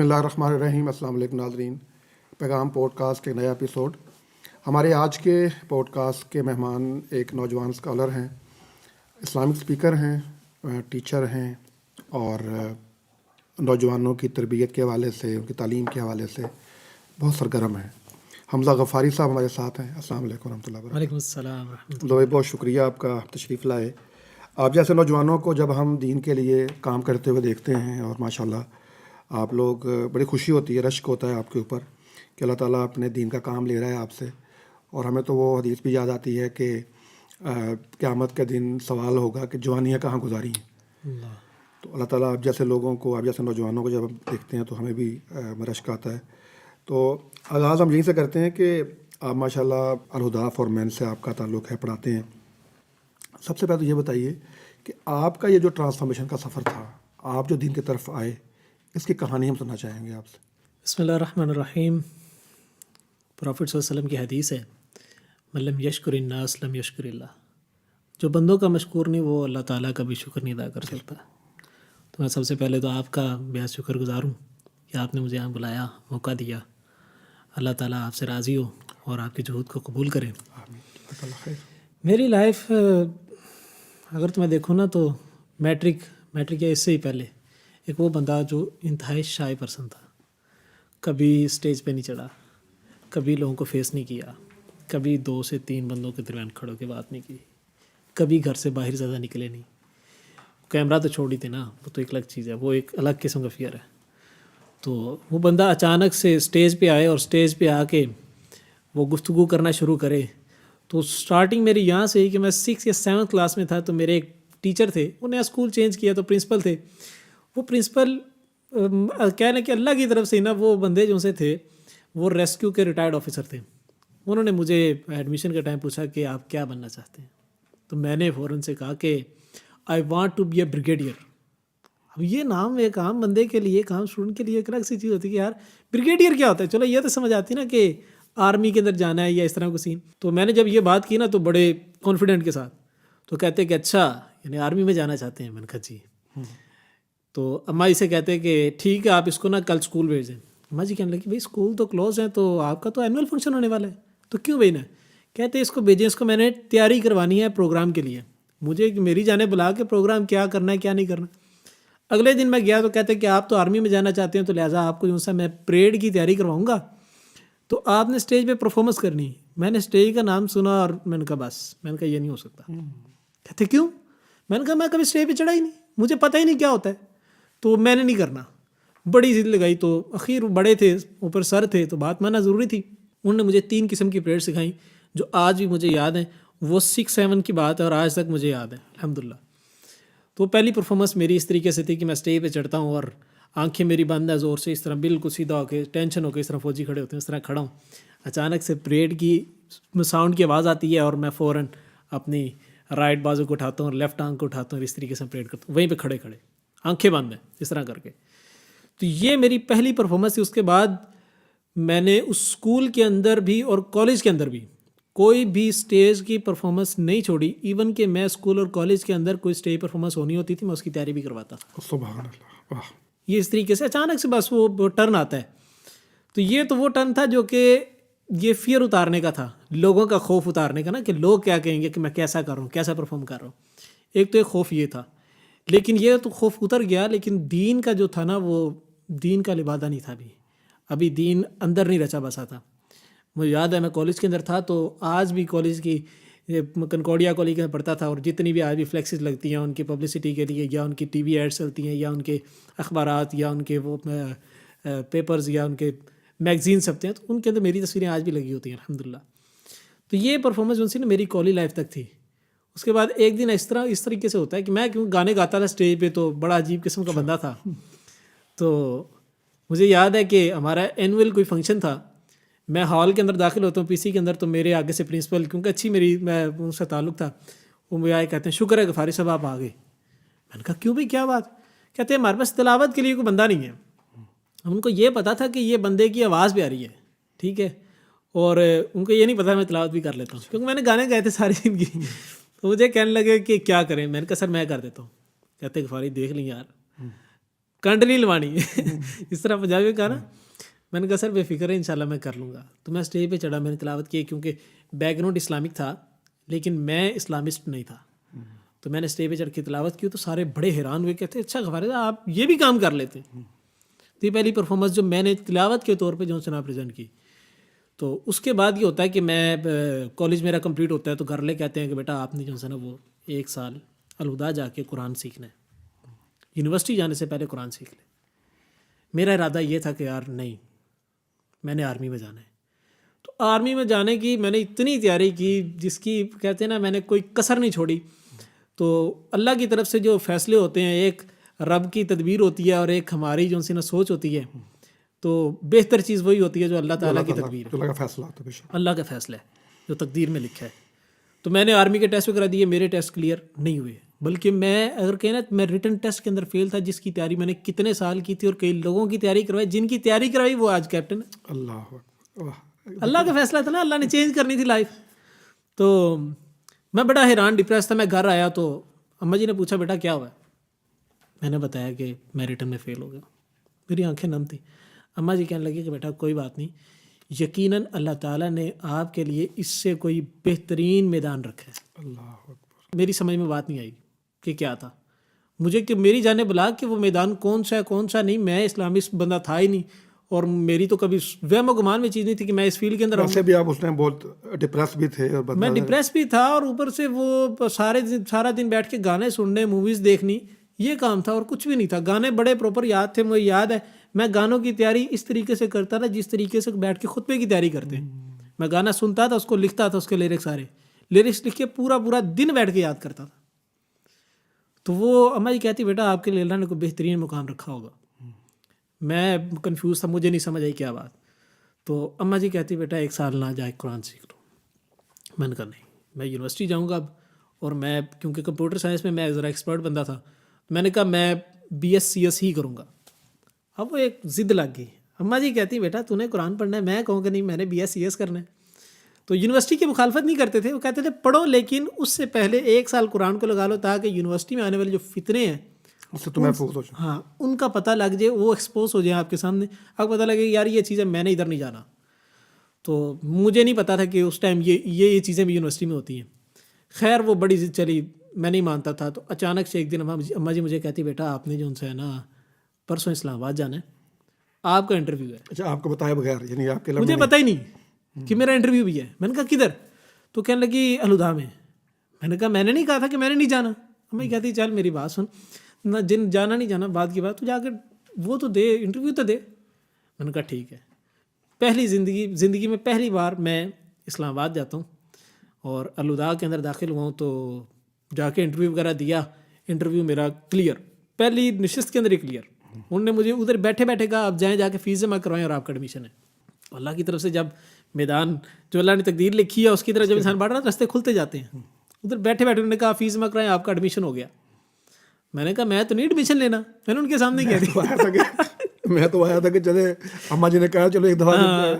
بسم اللہ الرحمن الرحیم. السلام علیکم ناظرین. پیغام پوڈ کاسٹ کے نیا ایپیسوڈ. ہمارے آج کے پوڈ کاسٹ کے مہمان ایک نوجوان اسکالر ہیں, اسلامک اسپیکر ہیں, ٹیچر ہیں اور نوجوانوں کی تربیت کے حوالے سے, ان کی تعلیم کے حوالے سے بہت سرگرم ہیں. حمزہ غفاری صاحب ہمارے ساتھ ہیں. السلام علیکم ورحمۃ اللہ وبرکاتہ. وعلیکم السلام ورحمۃ اللہ. بہت شکریہ آپ کا تشریف لائے. آپ جیسے نوجوانوں کو جب ہم دین کے لیے کام کرتے ہوئے دیکھتے ہیں, اور ماشاءاللہ آپ لوگ, بڑی خوشی ہوتی ہے, رشک ہوتا ہے آپ کے اوپر کہ اللہ تعالیٰ اپنے دین کا کام لے رہا ہے آپ سے. اور ہمیں تو وہ حدیث بھی یاد آتی ہے کہ قیامت کے دن سوال ہوگا کہ جوانیاں کہاں گزاری ہیں. تو اللہ تعالیٰ آپ جیسے لوگوں کو, آپ جیسے نوجوانوں کو جب ہم دیکھتے ہیں تو ہمیں بھی رشک آتا ہے. تو آغاز ہم یہیں سے کرتے ہیں کہ آپ ماشاءاللہ الہدیٰ فار مین سے آپ کا تعلق ہے, پڑھاتے ہیں. سب سے پہلے تو یہ بتائیے کہ آپ کا یہ جو ٹرانسفارمیشن کا سفر تھا, آپ جو دین کی طرف آئے, اس کی کہانی ہم سننا چاہیں گے آپ سے. بسم اللہ الرحمن الرحیم. پروفٹ صلی اللہ علیہ وسلم کی حدیث ہے, من لم یشکر الناس لم یشکر اللہ. جو بندوں کا مشکور نہیں وہ اللہ تعالیٰ کا بھی شکر نہیں ادا کر سکتا. تو میں سب سے پہلے تو آپ کا بے حد شکر گزار ہوں کہ آپ نے مجھے یہاں بلایا, موقع دیا. اللہ تعالیٰ آپ سے راضی ہو اور آپ کے جہود کو قبول کرے. میری لائف اگر تمہیں دیکھو نا تو میٹرک یا اس سے ہی پہلے ایک وہ بندہ جو انتہائی شائع پرسن تھا. کبھی اسٹیج پہ نہیں چڑھا, کبھی لوگوں کو فیس نہیں کیا, کبھی 2 سے 3 بندوں کے درمیان کھڑوں کے بات نہیں کی, کبھی گھر سے باہر زیادہ نکلے نہیں. کیمرہ تو چھوڑ ہی تھے نا, وہ تو ایک الگ چیز ہے, وہ ایک الگ قسم کا فیئر ہے. تو وہ بندہ اچانک سے اسٹیج پہ آئے اور اسٹیج پہ آ کے وہ گفتگو کرنا شروع کرے. تو سٹارٹنگ میری یہاں سے ہی کہ میں 6 یا 7 کلاس میں تھا, تو میرے ایک ٹیچر تھے, انہیں اسکول چینج کیا تو پرنسپل تھے. وہ پرنسپل کہنا کہ اللہ کی طرف سے نا, وہ بندے جو سے تھے وہ ریسکیو کے ریٹائرڈ آفیسر تھے. انہوں نے مجھے ایڈمیشن کے ٹائم پوچھا کہ آپ کیا بننا چاہتے ہیں. تو میں نے فوراً سے کہا کہ I want to be a brigadier. اب یہ نام ایک عام بندے کے لیے, ایک عام اسٹوڈنٹ کے لیے ایک الگ سی چیز ہوتی ہے کہ یار بریگیڈیئر کیا ہوتا ہے. چلو یہ تو سمجھ آتی نا کہ آرمی کے اندر جانا ہے یا اس طرح کا سین. تو میں نے جب یہ بات کی نا تو بڑے کانفیڈنٹ کے ساتھ, تو کہتے کہ اچھا یعنی آرمی میں جانا چاہتے ہیں. میں نے کہا جی. تو اماں اسے کہتے کہ ٹھیک ہے آپ اس کو نا کل اسکول بھیج دیں. اماں جی کہنے لگی بھائی اسکول تو کلوز ہیں, تو آپ کا تو اینول فنکشن ہونے والا ہے, تو کیوں بھیجنا ہے. کہتے اس کو بھیجیں, اس کو میں نے تیاری کروانی ہے پروگرام کے لیے, مجھے میری جانے بلا کے پروگرام کیا کرنا ہے کیا نہیں کرنا. اگلے دن میں گیا تو کہتے کہ آپ تو آرمی میں جانا چاہتے ہیں, تو لہٰذا آپ کو جو سا میں پریڈ کی تیاری کرواؤں گا, تو آپ نے اسٹیج پہ پرفارمنس کرنی. میں نے اسٹیج کا نام سنا اور میں نے کہا بس, میں نے کہا یہ نہیں ہو سکتا. کہتے کیوں. میں نے کہا میں کبھی اسٹیج پہ چڑھا ہی نہیں, مجھے پتہ ہی نہیں کیا ہوتا ہے, تو میں نے نہیں کرنا. بڑی ضد لگائی, تو اخیر بڑے تھے, اوپر سر تھے, تو بات ماننا ضروری تھی. انہوں نے مجھے 3 قسم کی پریڈ سکھائیں جو آج بھی مجھے یاد ہیں. وہ 6-7 کی بات ہے اور آج تک مجھے یاد ہے الحمدللہ. تو پہلی پرفارمنس میری اس طریقے سے تھی کہ میں اسٹیج پہ چڑھتا ہوں اور آنکھیں میری بند ہے زور سے, اس طرح بالکل سیدھا ہو کے, ٹینشن ہو کے, اس طرح فوجی کھڑے ہوتے ہیں اس طرح کھڑا ہوں. اچانک سے پریڈ کی ساؤنڈ کی آواز آتی ہے اور میں فوراً اپنی رائٹ بازو کو اٹھاتا ہوں اور لیفٹ آنکھ کو اٹھاتا ہوں, اس طریقے سے پریڈ کرتا ہوں وہیں پہ کھڑے کھڑے, آنکھیں بند ہیں اس طرح کر کے. تو یہ میری پہلی پرفارمنس تھی. اس کے بعد میں نے اس اسکول کے اندر بھی اور کالج کے اندر بھی کوئی بھی اسٹیج کی پرفارمنس نہیں چھوڑی. ایون کہ میں اسکول اور کالج کے اندر کوئی اسٹیج پرفارمنس ہونی ہوتی تھی, میں اس کی تیاری بھی کرواتا تھا. سبحان اللہ. واہ. یہ اس طریقے سے اچانک سے بس وہ ٹرن آتا ہے. تو یہ تو وہ ٹرن تھا جو کہ یہ فیئر اتارنے کا تھا, لوگوں کا خوف اتارنے کا نا, کہ لوگ کیا کہیں گے کہ میں کیسا کر رہا ہوں, کیسا پرفارم کر رہا ہوں. ایک تو ایک خوف یہ تھا, لیکن یہ تو خوف اتر گیا. لیکن دین کا جو تھا نا, وہ دین کا لبادہ نہیں تھا ابھی دین اندر نہیں رچا بسا تھا. مجھے یاد ہے میں کالج کے اندر تھا, تو آج بھی کالج کی کنکورڈیا کالج کے اندر پڑھتا تھا, اور جتنی بھی آج بھی فلیکسز لگتی ہیں ان کی پبلسٹی کے لیے, یا ان کی ٹی وی ایڈس چلتی ہیں, یا ان کے اخبارات, یا ان کے وہ پیپرز, یا ان کے میگزین چھپتے ہیں, تو ان کے اندر میری تصویریں آج بھی لگی ہوتی ہیں الحمدللہ. تو یہ پرفارمنس جو سی نا میری کالج لائف تک تھی. اس کے بعد ایک دن اس طریقے سے ہوتا ہے کہ میں کیوں گانے گاتا تھا اسٹیج پہ, تو بڑا عجیب قسم کا بندہ تھا. تو مجھے یاد ہے کہ ہمارا اینول کوئی فنکشن تھا, میں ہال کے اندر داخل ہوتا ہوں پی سی کے اندر, تو میرے آگے سے پرنسپل, کیونکہ اچھی میں ان سے تعلق تھا, وہ مجھے آئے کہتے ہیں شکر ہے غفاری صاحب آپ آ گئے. میں نے کہا کیوں بھائی کیا بات. کہتے ہیں ہمارے پاس تلاوت کے لیے کوئی بندہ نہیں ہے. ان کو یہ پتا تھا کہ یہ بندے کی آواز بھی آ رہی ہے, ٹھیک ہے, اور ان کو یہ نہیں پتا میں تلاوت بھی کر لیتا ہوں, کیونکہ میں نے گانے گائے تھے ساری زندگی. تو مجھے کہنے لگے کہ کیا کریں. میں نے کہا سر میں کر دیتا ہوں. کہتے غفاری دیکھ لیں یار, کنڈ نہیں لوانی اس طرح پنجابی میں کہا نا. میں نے کہا سر بے فکر ہے انشاءاللہ میں کر لوں گا. تو میں اسٹیج پہ چڑھا, میں نے تلاوت کی, کیونکہ بیک گراؤنڈ اسلامک تھا لیکن میں اسلامسٹ نہیں تھا. تو میں نے اسٹیج پہ چڑھ کے تلاوت کی تو سارے بڑے حیران ہوئے, کہتے اچھا غفار صاحب آپ یہ بھی کام کر لیتے ہیں. تو یہ پہلی پرفارمنس جو میں نے تلاوت کے طور پہ جو سنا پریزنٹ کی. تو اس کے بعد یہ ہوتا ہے کہ میں کالج میرا کمپلیٹ ہوتا ہے تو گھر لے کہتے ہیں کہ بیٹا آپ نے جو ہے نا وہ 1 سال الہدا جا کے قرآن سیکھنا ہے, یونیورسٹی جانے سے پہلے قرآن سیکھ لیں. میرا ارادہ یہ تھا کہ یار نہیں, میں نے آرمی میں جانا ہے. تو آرمی میں جانے کی میں نے اتنی تیاری کی جس کی کہتے ہیں نا میں نے کوئی کسر نہیں چھوڑی. تو اللہ کی طرف سے جو فیصلے ہوتے ہیں, ایک رب کی تدبیر ہوتی ہے اور ایک ہماری جو سی نا سوچ ہوتی ہے, تو بہتر چیز وہی ہوتی ہے جو اللہ تعالیٰ کی تدبیر ہے, اللہ کا فیصلہ ہوتا ہے, اللہ کا فیصلہ ہے جو تقدیر میں لکھا ہے. تو میں نے آرمی کے ٹیسٹ وغیرہ دیے, میرے ٹیسٹ کلیئر نہیں ہوئے, بلکہ میں اگر کہیں نا میں ریٹن ٹیسٹ کے اندر فیل تھا, جس کی تیاری میں نے کتنے سال کی تھی اور کئی لوگوں کی تیاری کروائی, جن کی تیاری کروائی وہ آج کیپٹن ہے. اللہ اللہ کا فیصلہ تھا نا, اللہ نے چینج کرنی تھی لائف. تو میں بڑا حیران ڈپریس تھا. میں گھر آیا تو اماں جی نے پوچھا بیٹا کیا ہوا ہے. میں نے بتایا کہ میں ریٹن میں فیل ہو گیا. میری آنکھیں نم تھیں. اماں جی کہنے لگی کہ بیٹا کوئی بات نہیں, یقیناً اللہ تعالیٰ نے آپ کے لیے اس سے کوئی بہترین میدان رکھا ہے. اللہ میری سمجھ میں بات نہیں آئی کہ کیا تھا. مجھے کہ میری جانے بلا کہ وہ میدان کون سا ہے کون سا نہیں, میں اسلامسٹ بندہ تھا ہی نہیں, اور میری تو کبھی وہم و گمان میں چیز نہیں تھی کہ میں اس فیلڈ کے اندر ویسے بھی آپ اس ٹائم بہت ڈپریس بھی تھے, اور میں ڈپریس بھی تھا, اور اوپر سے وہ سارا دن بیٹھ کے گانے سننے, موویز دیکھنی, یہ کام تھا اور کچھ بھی نہیں تھا. گانے بڑے پراپر یاد تھے, مجھے یاد ہے میں گانوں کی تیاری اس طریقے سے کرتا تھا جس طریقے سے بیٹھ کے خطبے کی تیاری کرتے ہیں. میں گانا سنتا تھا, اس کو لکھتا تھا, اس کے لیرکس سارے لیرکس لکھ کے پورا دن بیٹھ کے یاد کرتا تھا. تو وہ اماں جی کہتی بیٹا آپ کے لیے اللہ نے کوئی بہترین مقام رکھا ہوگا. میں کنفیوز تھا, مجھے نہیں سمجھ آئی کیا بات. تو اماں جی کہتی بیٹا 1 سال نہ جائے قرآن سیکھ لو. میں نے کہا نہیں, میں یونیورسٹی جاؤں گا اب, اور میں کیونکہ کمپیوٹر سائنس میں ذرا ایکسپرٹ بندہ تھا, میں نے کہا میں BScs ہی کروں گا. اب وہ ایک ضد لگ گئی. اماں جی کہتی بیٹا تو نے قرآن پڑھنا ہے, میں کہوں کہ نہیں میں نے BScs کرنا ہے. تو یونیورسٹی کی مخالفت نہیں کرتے تھے, وہ کہتے تھے پڑھو لیکن اس سے پہلے 1 سال قرآن کو لگا لو تاکہ یونیورسٹی میں آنے والے جو فتنے ہیں اس سے تو محفوظ ہو جائے. ہاں ان کا پتہ لگ جائے, وہ ایکسپوز ہو جائیں آپ کے سامنے, آپ کو پتہ لگے یار یہ چیزیں میں نے ادھر نہیں جانا. تو مجھے نہیں پتا تھا کہ اس ٹائم یہ چیزیں بھی یونیورسٹی میں ہوتی ہیں. خیر وہ بڑی ضد چلی, میں نہیں مانتا تھا. تو اچانک سے ایک دن اماں جی مجھے کہتی بیٹا آپ نے جو ان سے ہے نا پرسوں اسلام آباد جانا ہے, آپ کا انٹرویو ہے. اچھا آپ کو بتایا بغیر, یعنی آپ کے مجھے پتہ ہی نہیں کہ میرا انٹرویو بھی ہے. میں نے کہا کدھر؟ تو کہنے لگی الہدا میں. میں نے کہا میں نے نہیں کہا تھا کہ میں نے نہیں جانا. اماں کہتی چل میری بات سن, نہ جن جانا نہیں جانا بات کی بات, تو جا کے وہ تو دے, انٹرویو تو دے. میں نے کہا ٹھیک ہے. پہلی زندگی میں پہلی بار میں اسلام آباد جاتا ہوں اور الہدا کے اندر داخل ہوا ہوں. تو جا کے انٹرویو وغیرہ دیا, انٹرویو میرا کلیئر, پہلی نشست کے اندر ہی کلیئر. انہوں نے مجھے ادھر بیٹھے بیٹھے کہا آپ جائیں, جا کے فیس جمع کروائیں اور آپ کا ایڈمیشن ہے. اللہ کی طرف سے جب میدان جو اللہ نے تقدیر لکھی ہے اس کی طرف جب انسان بڑھ رہا ہے رستے کھلتے جاتے ہیں. ادھر بیٹھے بیٹھے انہوں نے کہا فیس جمع کرائیں آپ کا ایڈمیشن ہو گیا. میں نے کہا میں تو نہیں ایڈمیشن لینا, میں نے ان کے سامنے کہہ دیا. میں تو آیا تھا کہ چلے اماں جی نے کہا چلو ایک دفعہ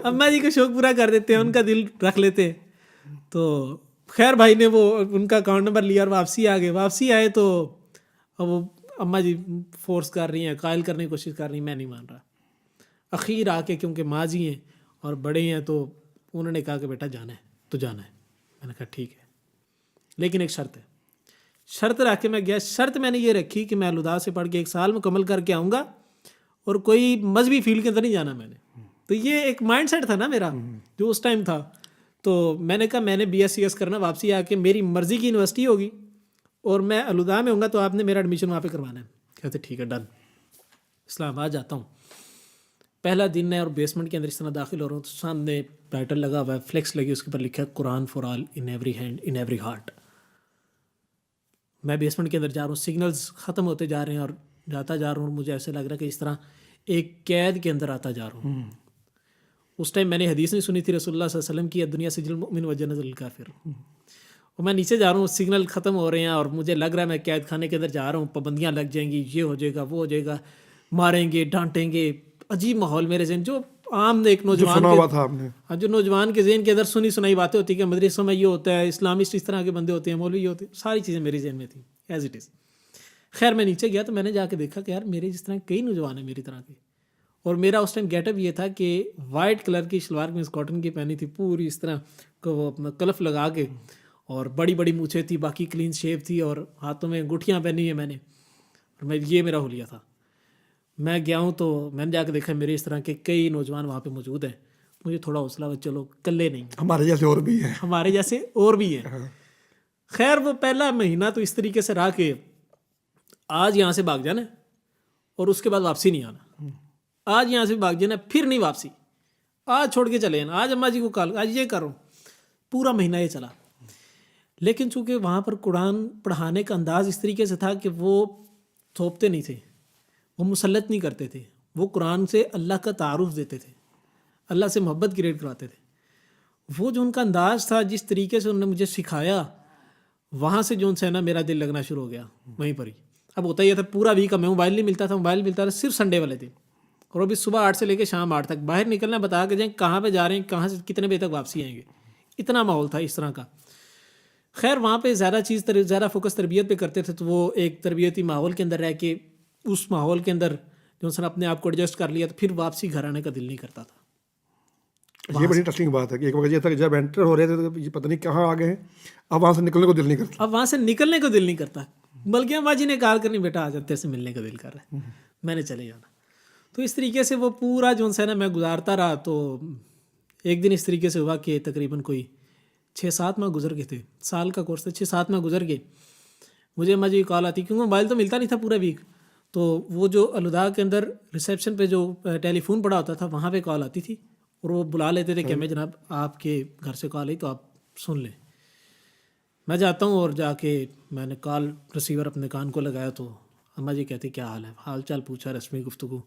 اماں جی کا شوق پورا کر دیتے ہیں, ان کا دل رکھ لیتے ہیں. تو خیر بھائی نے وہ ان کا اکاؤنٹ نمبر لیا اور واپسی آ گئے. واپسی آئے تو اب وہ اماں جی فورس کر رہی ہیں, قائل کرنے کی کوشش کر رہی ہیں, میں نہیں مان رہا. اخیر آ کے کیونکہ ماں جی ہیں اور بڑے ہیں تو انہوں نے کہا کہ بیٹا جانا ہے تو جانا ہے. میں نے کہا ٹھیک ہے, لیکن ایک شرط ہے. شرط رکھ کے میں گیا. شرط میں نے یہ رکھی کہ میں الہدا سے پڑھ کے 1 سال مکمل کر کے آؤں گا اور کوئی مذہبی فیلڈ کے اندر نہیں جانا میں نے. تو یہ ایک مائنڈ سیٹ تھا نا میرا جو اس ٹائم تھا. تو میں نے کہا میں نے BScs کرنا, واپسی آ کے میری مرضی کی یونیورسٹی ہوگی اور میں الہدا میں ہوں گا تو آپ نے میرا ایڈمیشن وہاں پہ کروانا ہے. کہتے ٹھیک ہے ڈن. اسلام آباد جاتا ہوں, پہلا دن ہے اور بیسمنٹ کے اندر اس طرح داخل ہو رہا ہوں تو سامنے ٹائٹل لگا ہوا ہے, فلیکس لگی, اس کے اوپر لکھا ہے Quran for all in every hand in every heart. میں بیسمنٹ کے اندر جا رہا ہوں, سگنلز ختم ہوتے جا رہے ہیں اور جاتا جا رہا ہوں. مجھے ایسے لگ رہا ہے کہ اس طرح ایک قید کے اندر آتا جا رہا ہوں. اس ٹائم میں نے حدیث نہیں سنی تھی رسول اللہ صلی اللہ علیہ وسلم کی, دنیا سجن المؤمن و جنت الکافر. اور میں نیچے جا رہا ہوں, سگنل ختم ہو رہے ہیں اور مجھے لگ رہا ہے میں قید خانے کے اندر جا رہا ہوں, پابندیاں لگ جائیں گی, یہ ہو جائے گا, وہ ہو جائے گا, ماریں گے, ڈانٹیں گے. عجیب ماحول میرے ذہن, جو عام ایک نوجوان جو نوجوان کے ذہن کے اندر سنی سنائی باتیں ہوتی کہ مدرسوں میں یہ ہوتا ہے, اسلامسٹ اس طرح کے بندے ہوتے ہیں, مولوی یہ ہوتے ہیں, ساری چیزیں میرے ذہن میں تھیں ایز اٹ از. خیر میں نیچے گیا تو میں نے جا کے دیکھا کہ یار میرے جس طرح کئی نوجوان ہیں میری طرح کے، اور میرا اس ٹائم گیٹ اپ یہ تھا کہ وائٹ کلر کی شلوار میں کاٹن کی پہنی تھی پوری اس طرح وہ کلف لگا کے، اور بڑی بڑی مونچھیں تھی، باقی کلین شیو تھی، اور ہاتھوں میں انگوٹھیاں پہنی ہیں میں نے، اور یہ میرا حلیہ تھا. میں گیا ہوں تو میں نے جا کے دیکھا میرے اس طرح کے کئی نوجوان وہاں پہ موجود ہیں. مجھے تھوڑا حوصلہ ہوا، چلو کلے نہیں ہیں، ہمارے جیسے اور بھی ہیں. ہمارے جیسے اور بھی ہیں. خیر وہ پہلا مہینہ تو اس طریقے سے رہا کہ آج یہاں سے بھاگ جانا اور اس کے بعد واپسی نہیں آنا، آج یہاں سے بھاگ جانا پھر نہیں واپسی، آج چھوڑ کے چلے جانا، آج اماں جی کو کال، آج یہ کرو. پورا مہینہ یہ چلا. لیکن چونکہ وہاں پر قرآن پڑھانے کا انداز اس طریقے سے تھا کہ وہ تھوپتے نہیں تھے، وہ مسلط نہیں کرتے تھے، وہ قرآن سے اللہ کا تعارف دیتے تھے، اللہ سے محبت کریٹ کرواتے تھے. وہ جو ان کا انداز تھا، جس طریقے سے انہوں نے مجھے سکھایا، وہاں سے جو ان سے نا میرا دل لگنا شروع ہو گیا وہیں پر ہی. اب ہوتا یہ تھا پورا ویک میں موبائل نہیں ملتا تھا، موبائل ملتا تھا صرف سنڈے والے دن، اور وہ بھی صبح 8 سے لے کے شام 8 تک باہر نکلنا، بتا کے جائیں کہاں پہ جا رہے ہیں، کہاں سے کتنے بجے تک واپسی آئیں گے. اتنا ماحول تھا اس طرح کا. خیر وہاں پہ زیادہ فوکس تربیت پہ کرتے تھے، تو وہ ایک تربیتی ماحول کے اندر رہ کے اس ماحول کے اندر جو سر اپنے آپ کو ایڈجسٹ کر لیا، تو پھر واپسی گھر آنے کا دل نہیں کرتا تھا. یہ بڑی انٹرسٹنگ بات ہے کہ ایک وقت یہ تھا کہ جب انٹر ہو رہے تھے تو یہ پتہ نہیں کہاں آ گئے ہیں، اب وہاں سے نکلنے کو دل نہیں کرتا. اب وہاں سے نکلنے کو دل نہیں کرتا، بلکہ اماں جی نے کال کرنی، بیٹا آ جاتے سے ملنے کا دل کر رہا ہے، میں نے چلے جانا. تو اس طریقے سے وہ پورا جو ہے نا میں گزارتا رہا. تو ایک دن اس طریقے سے ہوا کہ تقریباً کوئی 6-7 ماہ گزر گئے تھے، سال کا کورس تھا، 6-7 ماہ گزر گئے. مجھے اماں جی کال آتی، کیونکہ موبائل تو ملتا نہیں تھا پورا ویک. تو وہ جو الوداع کے اندر ریسیپشن پہ جو ٹیلی فون پڑا ہوتا تھا وہاں پہ کال آتی تھی، اور وہ بلا لیتے تھے کہ ہمیں جناب آپ کے گھر سے کال آئی تو آپ سن لیں. میں جاتا ہوں اور جا کے میں نے کال ریسیور اپنے کان کو لگایا تو اماں جی کہتے کیا حال ہے، حال چال پوچھا، رسمی گفتگو.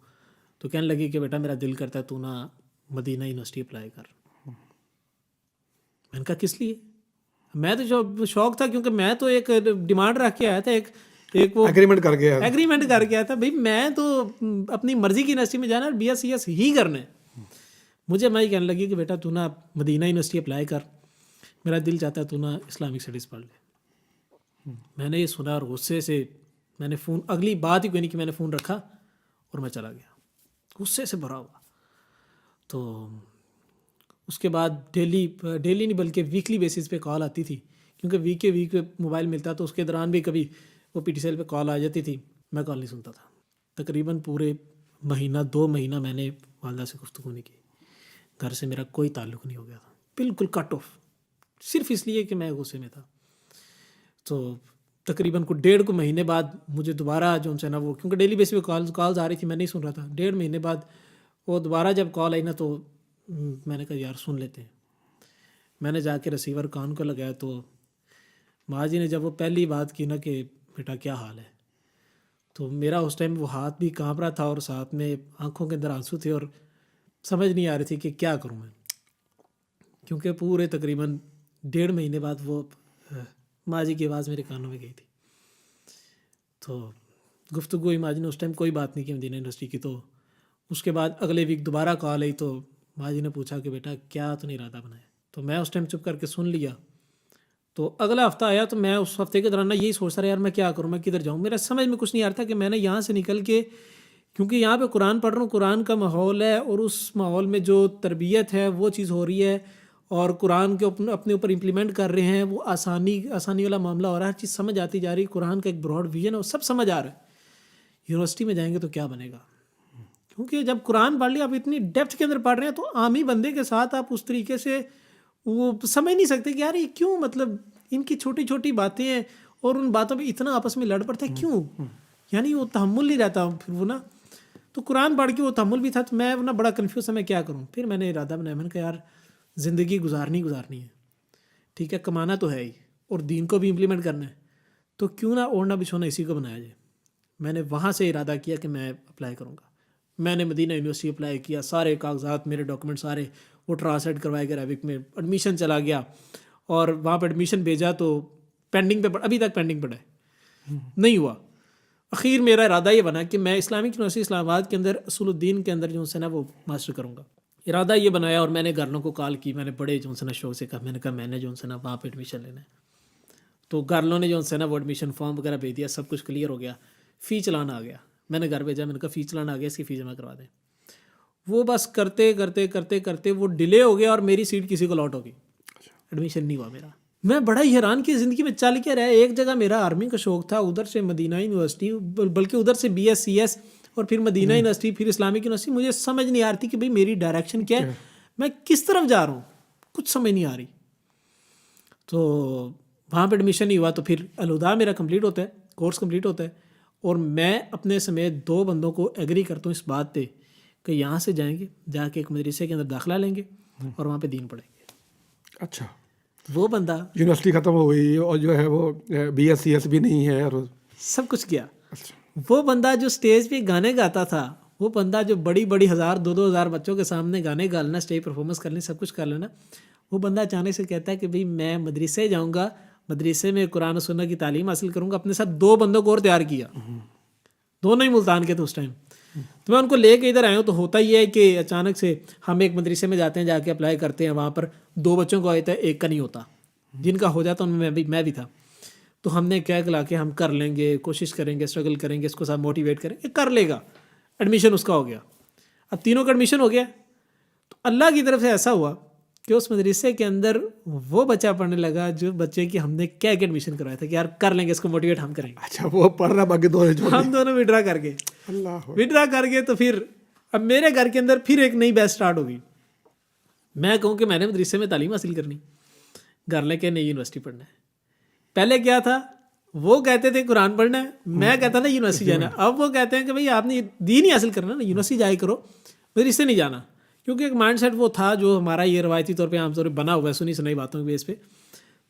تو کہنے لگی کہ بیٹا میرا دل کرتا ہے تو نا مدینہ یونیورسٹی اپلائی کر. میں نے کہا کس لیے؟ میں تو شوق تھا، کیونکہ میں تو ایک ڈیمانڈ رکھ کے آیا تھا، ایک وہ ایگریمنٹ کر گیا. ایگریمنٹ کر کے آیا تھا، بھائی میں تو اپنی مرضی کی یونیورسٹی میں جانا، بی ایس سی ایس ہی کرنا ہے. مجھے میں کہنے لگی کہ بیٹا تو نا مدینہ یونیورسٹی اپلائی کر، میرا دل چاہتا ہے تو نا اسلامک اسٹڈیز پڑھ لے. میں نے یہ سنا اور غصے سے میں نے فون، اگلی بات ہی کوئی نہیں کہ میں نے فون رکھا اور میں چلا گیا غصے سے بھرا ہوا. تو اس کے بعد ڈیلی نہیں بلکہ ویکلی بیسس پہ کال آتی تھی، کیونکہ ویک پہ موبائل ملتا تو اس کے دوران بھی کبھی وہ پی ٹی سی ایل پہ کال آ جاتی تھی، میں کال نہیں سنتا تھا. تقریباً پورے 2 مہینہ میں نے والدہ سے گفتگو نہیں کی، گھر سے میرا کوئی تعلق نہیں ہو گیا تھا، بالکل کٹ آف، صرف اس لیے کہ میں غصے میں تھا. تو تقریباً کو 1.5 مہینے بعد مجھے دوبارہ جو ہے نا وہ، کیونکہ ڈیلی بیس پہ کالز آ رہی تھی، میں نہیں سن رہا تھا. 1.5 مہینے بعد وہ دوبارہ جب کال آئی نا تو میں نے کہا یار سن لیتے ہیں. میں نے جا کے ریسیور کان کو لگایا تو ماں جی نے جب وہ پہلی بات کی نا کہ بیٹا کیا حال ہے، تو میرا اس ٹائم وہ ہاتھ بھی کانپ رہا تھا اور ساتھ میں آنکھوں کے اندر آنسو تھے، اور سمجھ نہیں آ رہی تھی کہ کیا کروں میں، کیونکہ پورے تقریباً 1.5 مہینے بعد وہ ماں جی کی آواز میرے کانوں میں گئی تھی. تو گفتگو ماں جی نے اس ٹائم کوئی بات نہیں کی مدینہ یونیورسٹی کی. تو اس کے بعد اگلے ویک دوبارہ کال آئی تو ماں جی نے پوچھا کہ بیٹا کیا تو نہیں ارادہ بنایا. تو میں اس ٹائم چپ کر کے سن لیا. تو اگلا ہفتہ آیا تو میں اس ہفتے کے دوران یہی سوچتا رہا یار میں کیا کروں، میں کدھر جاؤں. میرا سمجھ میں کچھ نہیں آ رہا تھا کہ میں نے یہاں سے نکل کے، کیونکہ یہاں پہ قرآن پڑھ رہا ہوں، قرآن کا ماحول ہے، اور اس ماحول میں جو تربیت ہے وہ چیز ہو رہی ہے، اور قرآن کے اپنے اوپر امپلیمنٹ کر رہے ہیں، وہ آسانی والا معاملہ ہو رہا ہے، ہر چیز سمجھ آتی جا رہی، قرآن کا ایک براڈ ویژن ہے، وہ سب سمجھ آ رہا ہے. یونیورسٹی میں جائیں گے تو کیا بنے گا، کیونکہ جب قرآن پڑھ لیا آپ اتنی ڈیپتھ کے اندر پڑھ رہے ہیں تو عامی بندے کے ساتھ آپ اس طریقے سے وہ سمجھ نہیں سکتے کہ یار یہ کیوں، مطلب ان کی چھوٹی چھوٹی باتیں ہیں اور ان باتوں پہ اتنا آپس میں لڑ پڑتا ہے کیوں، یعنی وہ تحمل نہیں رہتا پھر وہ نا. تو قرآن پڑھ کے وہ تحمل بھی تھا، تو میں نا بڑا کنفیوز تھا میں کیا کروں. پھر میں نے ارادہ بنایا، میں نے کہا یار زندگی گزارنی ہے، ٹھیک ہے، کمانا تو ہے ہی اور دین کو بھی امپلیمنٹ کرنا ہے، تو کیوں نہ اوڑھنا بچھونا اسی کو بنایا جائے. میں نے وہاں سے ارادہ کیا کہ میں اپلائی کروں گا. میں نے مدینہ یونیورسٹی اپلائی کیا، سارے کاغذات میرے ڈاکومنٹ سارے وہ ٹرانسلیٹ کروائے گئے عربک میں، ایڈمیشن چلا گیا اور وہاں پہ ایڈمیشن بھیجا تو پینڈنگ پہ، ابھی تک پینڈنگ پڑا ہے، نہیں ہوا. اخیر میرا ارادہ یہ بنا کہ میں اسلامک یونیورسٹی اسلام آباد کے اندر اصول الدین کے اندر جو ہے نا وہ ماسٹر کروں گا. ارادہ یہ بنایا اور میں نے گھر والوں کو کال کی، میں نے بڑے جو ہے نا شوق سے کہا، میں نے کہا میں نے جو ہے نا وہاں پہ ایڈمیشن لینا ہے. تو گھر والوں نے جو ہے نا وہ ایڈمیشن فارم وغیرہ بھیج دیا، سب کچھ کلیئر ہو گیا. فی چلان آ گیا. میں نے گھر بھیجا, میں نے کہا فی چلان آ گیا, اس کی فی جمع کروا دیں. وہ بس کرتے کرتے کرتے کرتے وہ ڈیلے ہو گیا اور میری سیٹ کسی کو لاٹ ہو گئی, ایڈمیشن نہیں ہوا میرا. میں بڑا ہی حیران کہ زندگی میں چل کیا رہا ہے. ایک جگہ میرا آرمی کا شوق تھا, ادھر سے مدینہ یونیورسٹی, بلکہ ادھر سے بی ایس سی ایس, اور پھر مدینہ یونیورسٹی, پھر اسلامک یونیورسٹی. مجھے سمجھ نہیں آ رہی تھی کہ بھئی میری ڈائریکشن کیا ہے, میں کس طرف جا رہا ہوں, کچھ سمجھ نہیں آ رہی. تو وہاں پہ ایڈمیشن نہیں ہوا. تو پھر الہدا میرا کمپلیٹ ہوتا ہے, کورس کمپلیٹ ہوتا ہے, اور میں اپنے سمیت 2 بندوں کو ایگری کرتا ہوں اس بات پہ کہ یہاں سے جائیں گے, جا کے ایک مدرسے کے اندر داخلہ لیں گے اور وہاں پہ دین پڑھیں گے. اچھا, وہ بندہ یونیورسٹی ختم ہو گئی اور جو ہے وہ بی ایس سی ایس بھی نہیں ہے اور سب کچھ کیا. اچھا, وہ بندہ جو اسٹیج پہ گانے گاتا تھا, وہ بندہ جو بڑی بڑی 1000 2,000 بچوں کے سامنے گانے گا لینا, اسٹیج پرفارمنس کر لیں, سب کچھ کر لینا, وہ بندہ اچانک سے کہتا ہے کہ بھئی میں مدرسے جاؤں گا, مدرسے میں قرآن و سنت کی تعلیم حاصل کروں گا. اپنے ساتھ 2 بندوں کو اور تیار کیا, دونوں ہی ملتان کے تھے اس ٹائم. تو میں ان کو لے کے ادھر آیا ہوں. تو ہوتا یہ ہے کہ اچانک سے ہم ایک مدرسے میں جاتے ہیں, جا کے اپلائی کرتے ہیں, وہاں پر 2 بچوں کو آتا ہے, 1 کا نہیں ہوتا. جن کا ہو جاتا ان میں بھی تھا. تو ہم نے کیا کلا کہ ہم کر لیں گے, کوشش کریں گے, اسٹرگل کریں گے, اس کو ساتھ موٹیویٹ کریں گے, کر لے گا. ایڈمیشن اس کا ہو گیا. اب تینوں کا ایڈمیشن ہو گیا. تو اللہ کی طرف سے ایسا ہوا کہ اس مدرسے کے اندر وہ بچہ پڑھنے لگا جو بچے کی ہم نے کیا ایڈمیشن کروایا تھا کہ یار کر لیں گے, اس کو موٹیویٹ ہم کریں گے. اچھا, وہ پڑھ رہا, باقی 2 ہم دونوں وڈرا کر گئے. اللہ وڈرا کر گئے. تو پھر اب میرے گھر کے اندر پھر ایک نئی بیچ سٹارٹ ہوگی. میں کہوں کہ میں نے مدرسے میں تعلیم حاصل کرنی, گھر لے کے نئی یونیورسٹی پڑھنا ہے. پہلے کیا تھا, وہ کہتے تھے قرآن پڑھنا ہے, میں کہتا نا یونیورسٹی جانا ہے. اب وہ کہتے ہیں کہ بھئی آپ نے دین ہی حاصل کرنا نا, یونیورسٹی جایا کرو, مدرسے نہیں جانا. کیونکہ ایک مائنڈ سیٹ وہ تھا جو ہمارا یہ روایتی طور پہ عام طور پہ بنا ہوا ہے, سنی سنائی باتوں کے بیس پہ.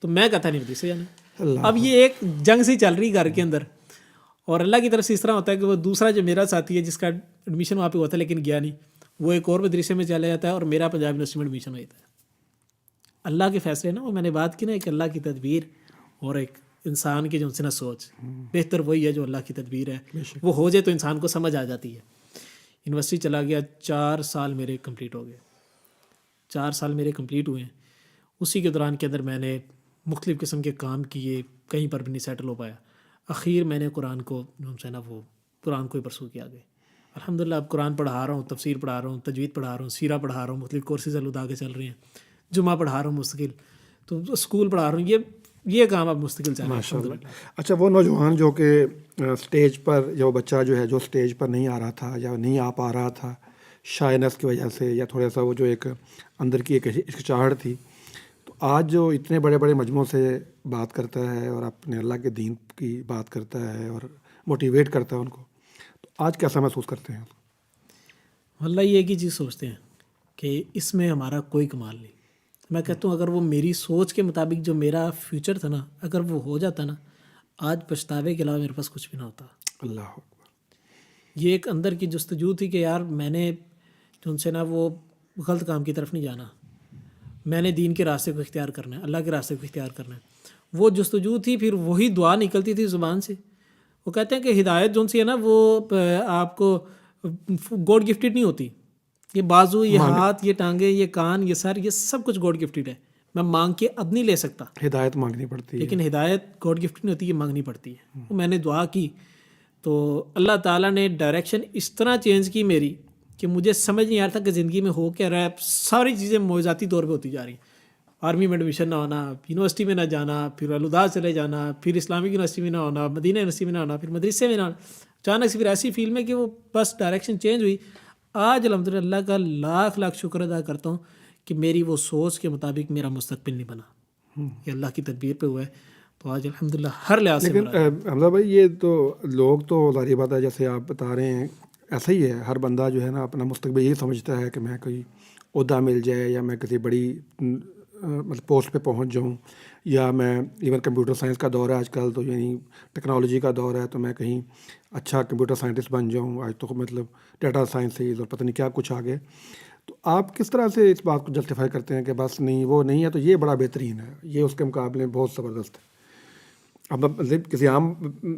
تو میں کہتا نہیں مدرسے جانا. اب یہ ایک جنگ سی چل رہی گھر کے اندر, اور اللہ کی طرف سے اس طرح ہوتا ہے کہ وہ دوسرا جو میرا ساتھی ہے جس کا ایڈمیشن وہاں پہ ہوا تھا لیکن گیا نہیں, وہ ایک اور مدرسے میں چلا جاتا ہے, اور میرا پنجاب یونیورسٹی میں ایڈمیشن ہو جاتا ہے. اللہ کے فیصلے نا, وہ میں نے بات کی نا, ایک اللہ کی تدبیر اور ایک انسان کی جو سے نا سوچ, بہتر وہی ہے جو اللہ کی تدبیر ہے. وہ ہو جائے تو انسان کو سمجھ آ جاتی ہے. یونیورسٹی چلا گیا, 4 سال میرے کمپلیٹ ہو گئے. 4 سال میرے کمپلیٹ ہوئے ہیں. اسی کے دوران کے اندر میں نے مختلف قسم کے کام کیے, کہیں پر بھی نہیں سیٹل ہو پایا. اخیر میں نے قرآن کو جو ہے نا وہ قرآن کو ہی پرسو کیا گیا. الحمدللہ اب قرآن پڑھا رہا ہوں, تفسیر پڑھا رہا ہوں, تجوید پڑھا رہا ہوں, سیرہ پڑھا رہا ہوں, مختلف کورسز الہدا کے چل رہے ہیں, جمعہ پڑھا رہا ہوں مستقل, تو اسکول پڑھا رہا ہوں. یہ کام اب مستقل چل رہا ہے ماشاء اللہ. اچھا, وہ نوجوان جو کہ اسٹیج پر, جو بچہ جو ہے جو اسٹیج پر نہیں آ رہا تھا یا نہیں آ پا رہا تھا شائنس کی وجہ سے, یا تھوڑا سا وہ جو ایک اندر کی ایک ہچکچاہٹ تھی, تو آج جو اتنے بڑے بڑے مجموعوں سے بات کرتا ہے اور اپنے اللہ کے دین کی بات کرتا ہے اور موٹیویٹ کرتا ہے ان کو, تو آج کیسا محسوس کرتے ہیں؟ واللہ یہ ایک ہی چیز سوچتے ہیں کہ اس میں ہمارا کوئی کمال نہیں. میں کہتا ہوں اگر وہ میری سوچ کے مطابق جو میرا فیوچر تھا نا, اگر وہ ہو جاتا نا, آج پچھتاوے کے علاوہ میرے پاس کچھ بھی نہ ہوتا. اللہ اکبر. یہ ایک اندر کی جستجو تھی کہ یار میں نے جو ان سے نا وہ غلط کام کی طرف نہیں جانا, میں نے دین کے راستے کو اختیار کرنا ہے, اللہ کے راستے کو اختیار کرنا ہے. وہ جستجو تھی. پھر وہی دعا نکلتی تھی زبان سے. وہ کہتے ہیں کہ ہدایت جو سی ہے نا وہ آپ کو گاڈ گفٹڈ نہیں ہوتی. یہ بازو, یہ ہاتھ, یہ ٹانگیں, یہ کان, یہ سر, یہ سب کچھ گاڈ گفٹڈ ہے. میں مانگ کے اب نہیں لے سکتا, ہدایت مانگنی پڑتی ہے. لیکن ہدایت گاڈ گفٹ نہیں ہوتی, یہ مانگنی پڑتی ہے. وہ میں نے دعا کی تو اللہ تعالیٰ نے ڈائریکشن اس طرح چینج کی میری کہ مجھے سمجھ نہیں آ رہا تھا کہ زندگی میں ہو کیا رہا ہے. ساری چیزیں معجزاتی طور پہ ہوتی جا رہی ہیں. آرمی میں ایڈمیشن نہ ہونا, یونیورسٹی میں نہ جانا, پھر الہدا چلے جانا, پھر اسلامک یونیورسٹی میں نہ ہونا, مدینہ یونیورسٹی میں نہ ہونا, پھر مدرسے میں نہ ہونا. اچانک سے پھر ایسی فیلڈ میں کہ وہ بس ڈائریکشن چینج ہوئی. آج الحمدللہ اللہ کا لاکھ لاکھ شکر ادا کرتا ہوں کہ میری وہ سوچ کے مطابق میرا مستقبل نہیں بنا, یہ اللہ کی تدبیر پہ ہوا ہے. تو آج الحمدللہ ہر لحاظ سے. لیکن حمزہ بھائی, یہ تو لوگ تو ظاہر بات ہے جیسے آپ بتا رہے ہیں ایسا ہی ہے. ہر بندہ جو ہے نا اپنا مستقبل یہی سمجھتا ہے کہ میں کوئی عہدہ مل جائے, یا میں کسی بڑی مطلب پوسٹ پہ پہنچ جاؤں, یا میں ایون کمپیوٹر سائنس کا دور ہے آج کل, تو یعنی ٹیکنالوجی کا دور ہے, تو میں کہیں اچھا کمپیوٹر سائنٹسٹ بن جاؤں. آج تو مطلب ڈیٹا سائنسز اور پتہ نہیں کیا کچھ آگے. تو آپ کس طرح سے اس بات کو جسٹیفائی کرتے ہیں کہ بس نہیں وہ نہیں ہے تو یہ بڑا بہترین ہے, یہ اس کے مقابلے میں بہت زبردست ہے؟ اب مطلب کسی عام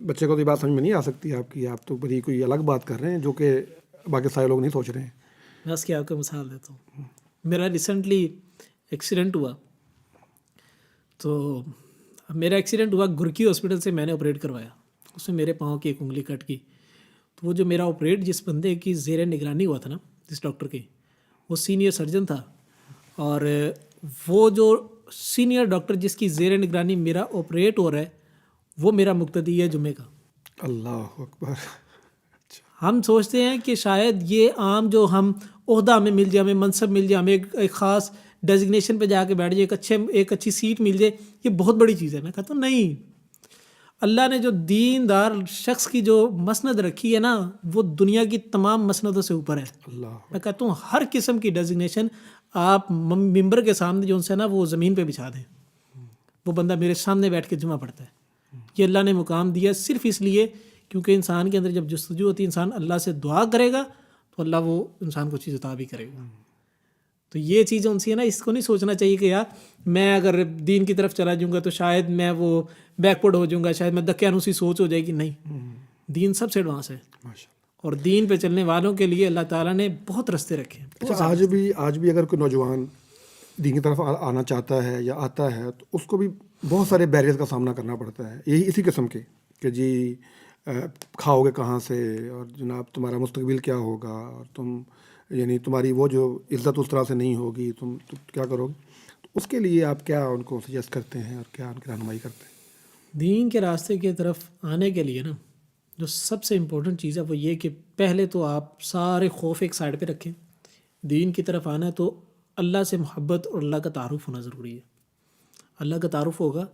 بچے کو تو یہ بات سمجھ میں نہیں آ سکتی آپ کی, آپ تو بڑی کوئی الگ بات کر رہے ہیں جو کہ باقی سارے لوگ نہیں سوچ رہے ہیں. میں اس کی آپ کو مثال دیتا ہوں. میرا ریسنٹلی ایکسیڈنٹ ہوا, تو میرا ایکسیڈنٹ ہوا گرکی ہاسپٹل سے میں نے آپریٹ کروایا. اس میں میرے پاؤں کی ایک انگلی کٹ گئی. تو وہ جو میرا آپریٹ جس بندے کی زیر نگرانی ہوا تھا نا، جس ڈاکٹر کی، وہ سینئر سرجن تھا. اور وہ جو سینئر ڈاکٹر جس کی زیر نگرانی میرا آپریٹ ہو رہا ہے وہ میرا مقتدی ہے جمعے کا. اللہ اکبر. ہم سوچتے ہیں کہ شاید یہ عام جو ہم عہدہ ہمیں مل جائے، ہمیں منصب مل جائے، ہمیں ایک خاص ڈیزگنیشن پہ جا کے بیٹھ جائے، ایک اچھی سیٹ مل جائے، یہ بہت بڑی چیز ہے. میں کہتا ہوں نہیں، اللہ نے جو دیندار شخص کی جو مسند رکھی ہے نا، وہ دنیا کی تمام مسندوں سے اوپر ہے. اللہ. میں کہتا ہوں ہر قسم کی ڈیزگنیشن آپ ممبر کے سامنے جو ان سے نا وہ زمین پہ بچھا دیں، وہ بندہ میرے سامنے بیٹھ کے جمعہ پڑھتا ہے. یہ اللہ نے مقام دیا صرف اس لیے کیونکہ انسان کے اندر جب جستجو ہوتی ہے، انسان اللہ سے دعا کرے گا تو اللہ وہ انسان کو چیز عطا بھی کرے گا. تو یہ چیزیں ان سے نا، اس کو نہیں سوچنا چاہیے کہ یار میں اگر دین کی طرف چلا جاؤں گا تو شاید میں وہ بیک ورڈ ہو جاؤں گا، شاید میں دکیانوسی سوچ ہو جائے گی. نہیں، دین سب سے ایڈوانس ہے، اور دین پہ چلنے والوں کے لیے اللہ تعالیٰ نے بہت رستے رکھے ہیں. اچھا، آج بھی اگر کوئی نوجوان دین کی طرف آنا چاہتا ہے یا آتا ہے تو اس کو بھی بہت سارے بیریئر کا سامنا کرنا پڑتا ہے، یہی اسی قسم کے کہ جی کھاؤ گے کہاں سے، اور جناب تمہارا مستقبل کیا ہوگا، اور تم یعنی تمہاری وہ جو عزت اس طرح سے نہیں ہوگی، تم کیا کرو گے. تو اس کے لیے آپ کیا ان کو سجیسٹ کرتے ہیں اور کیا ان کی رہنمائی کرتے ہیں؟ دین کے راستے کی طرف آنے کے لیے نا جو سب سے امپورٹنٹ چیز ہے وہ یہ کہ پہلے تو آپ سارے خوف ایک سائڈ پہ رکھیں. دین کی طرف آنا ہے تو اللہ سے محبت اور اللہ کا تعارف ہونا ضروری ہے. اللہ کا تعارف ہوگا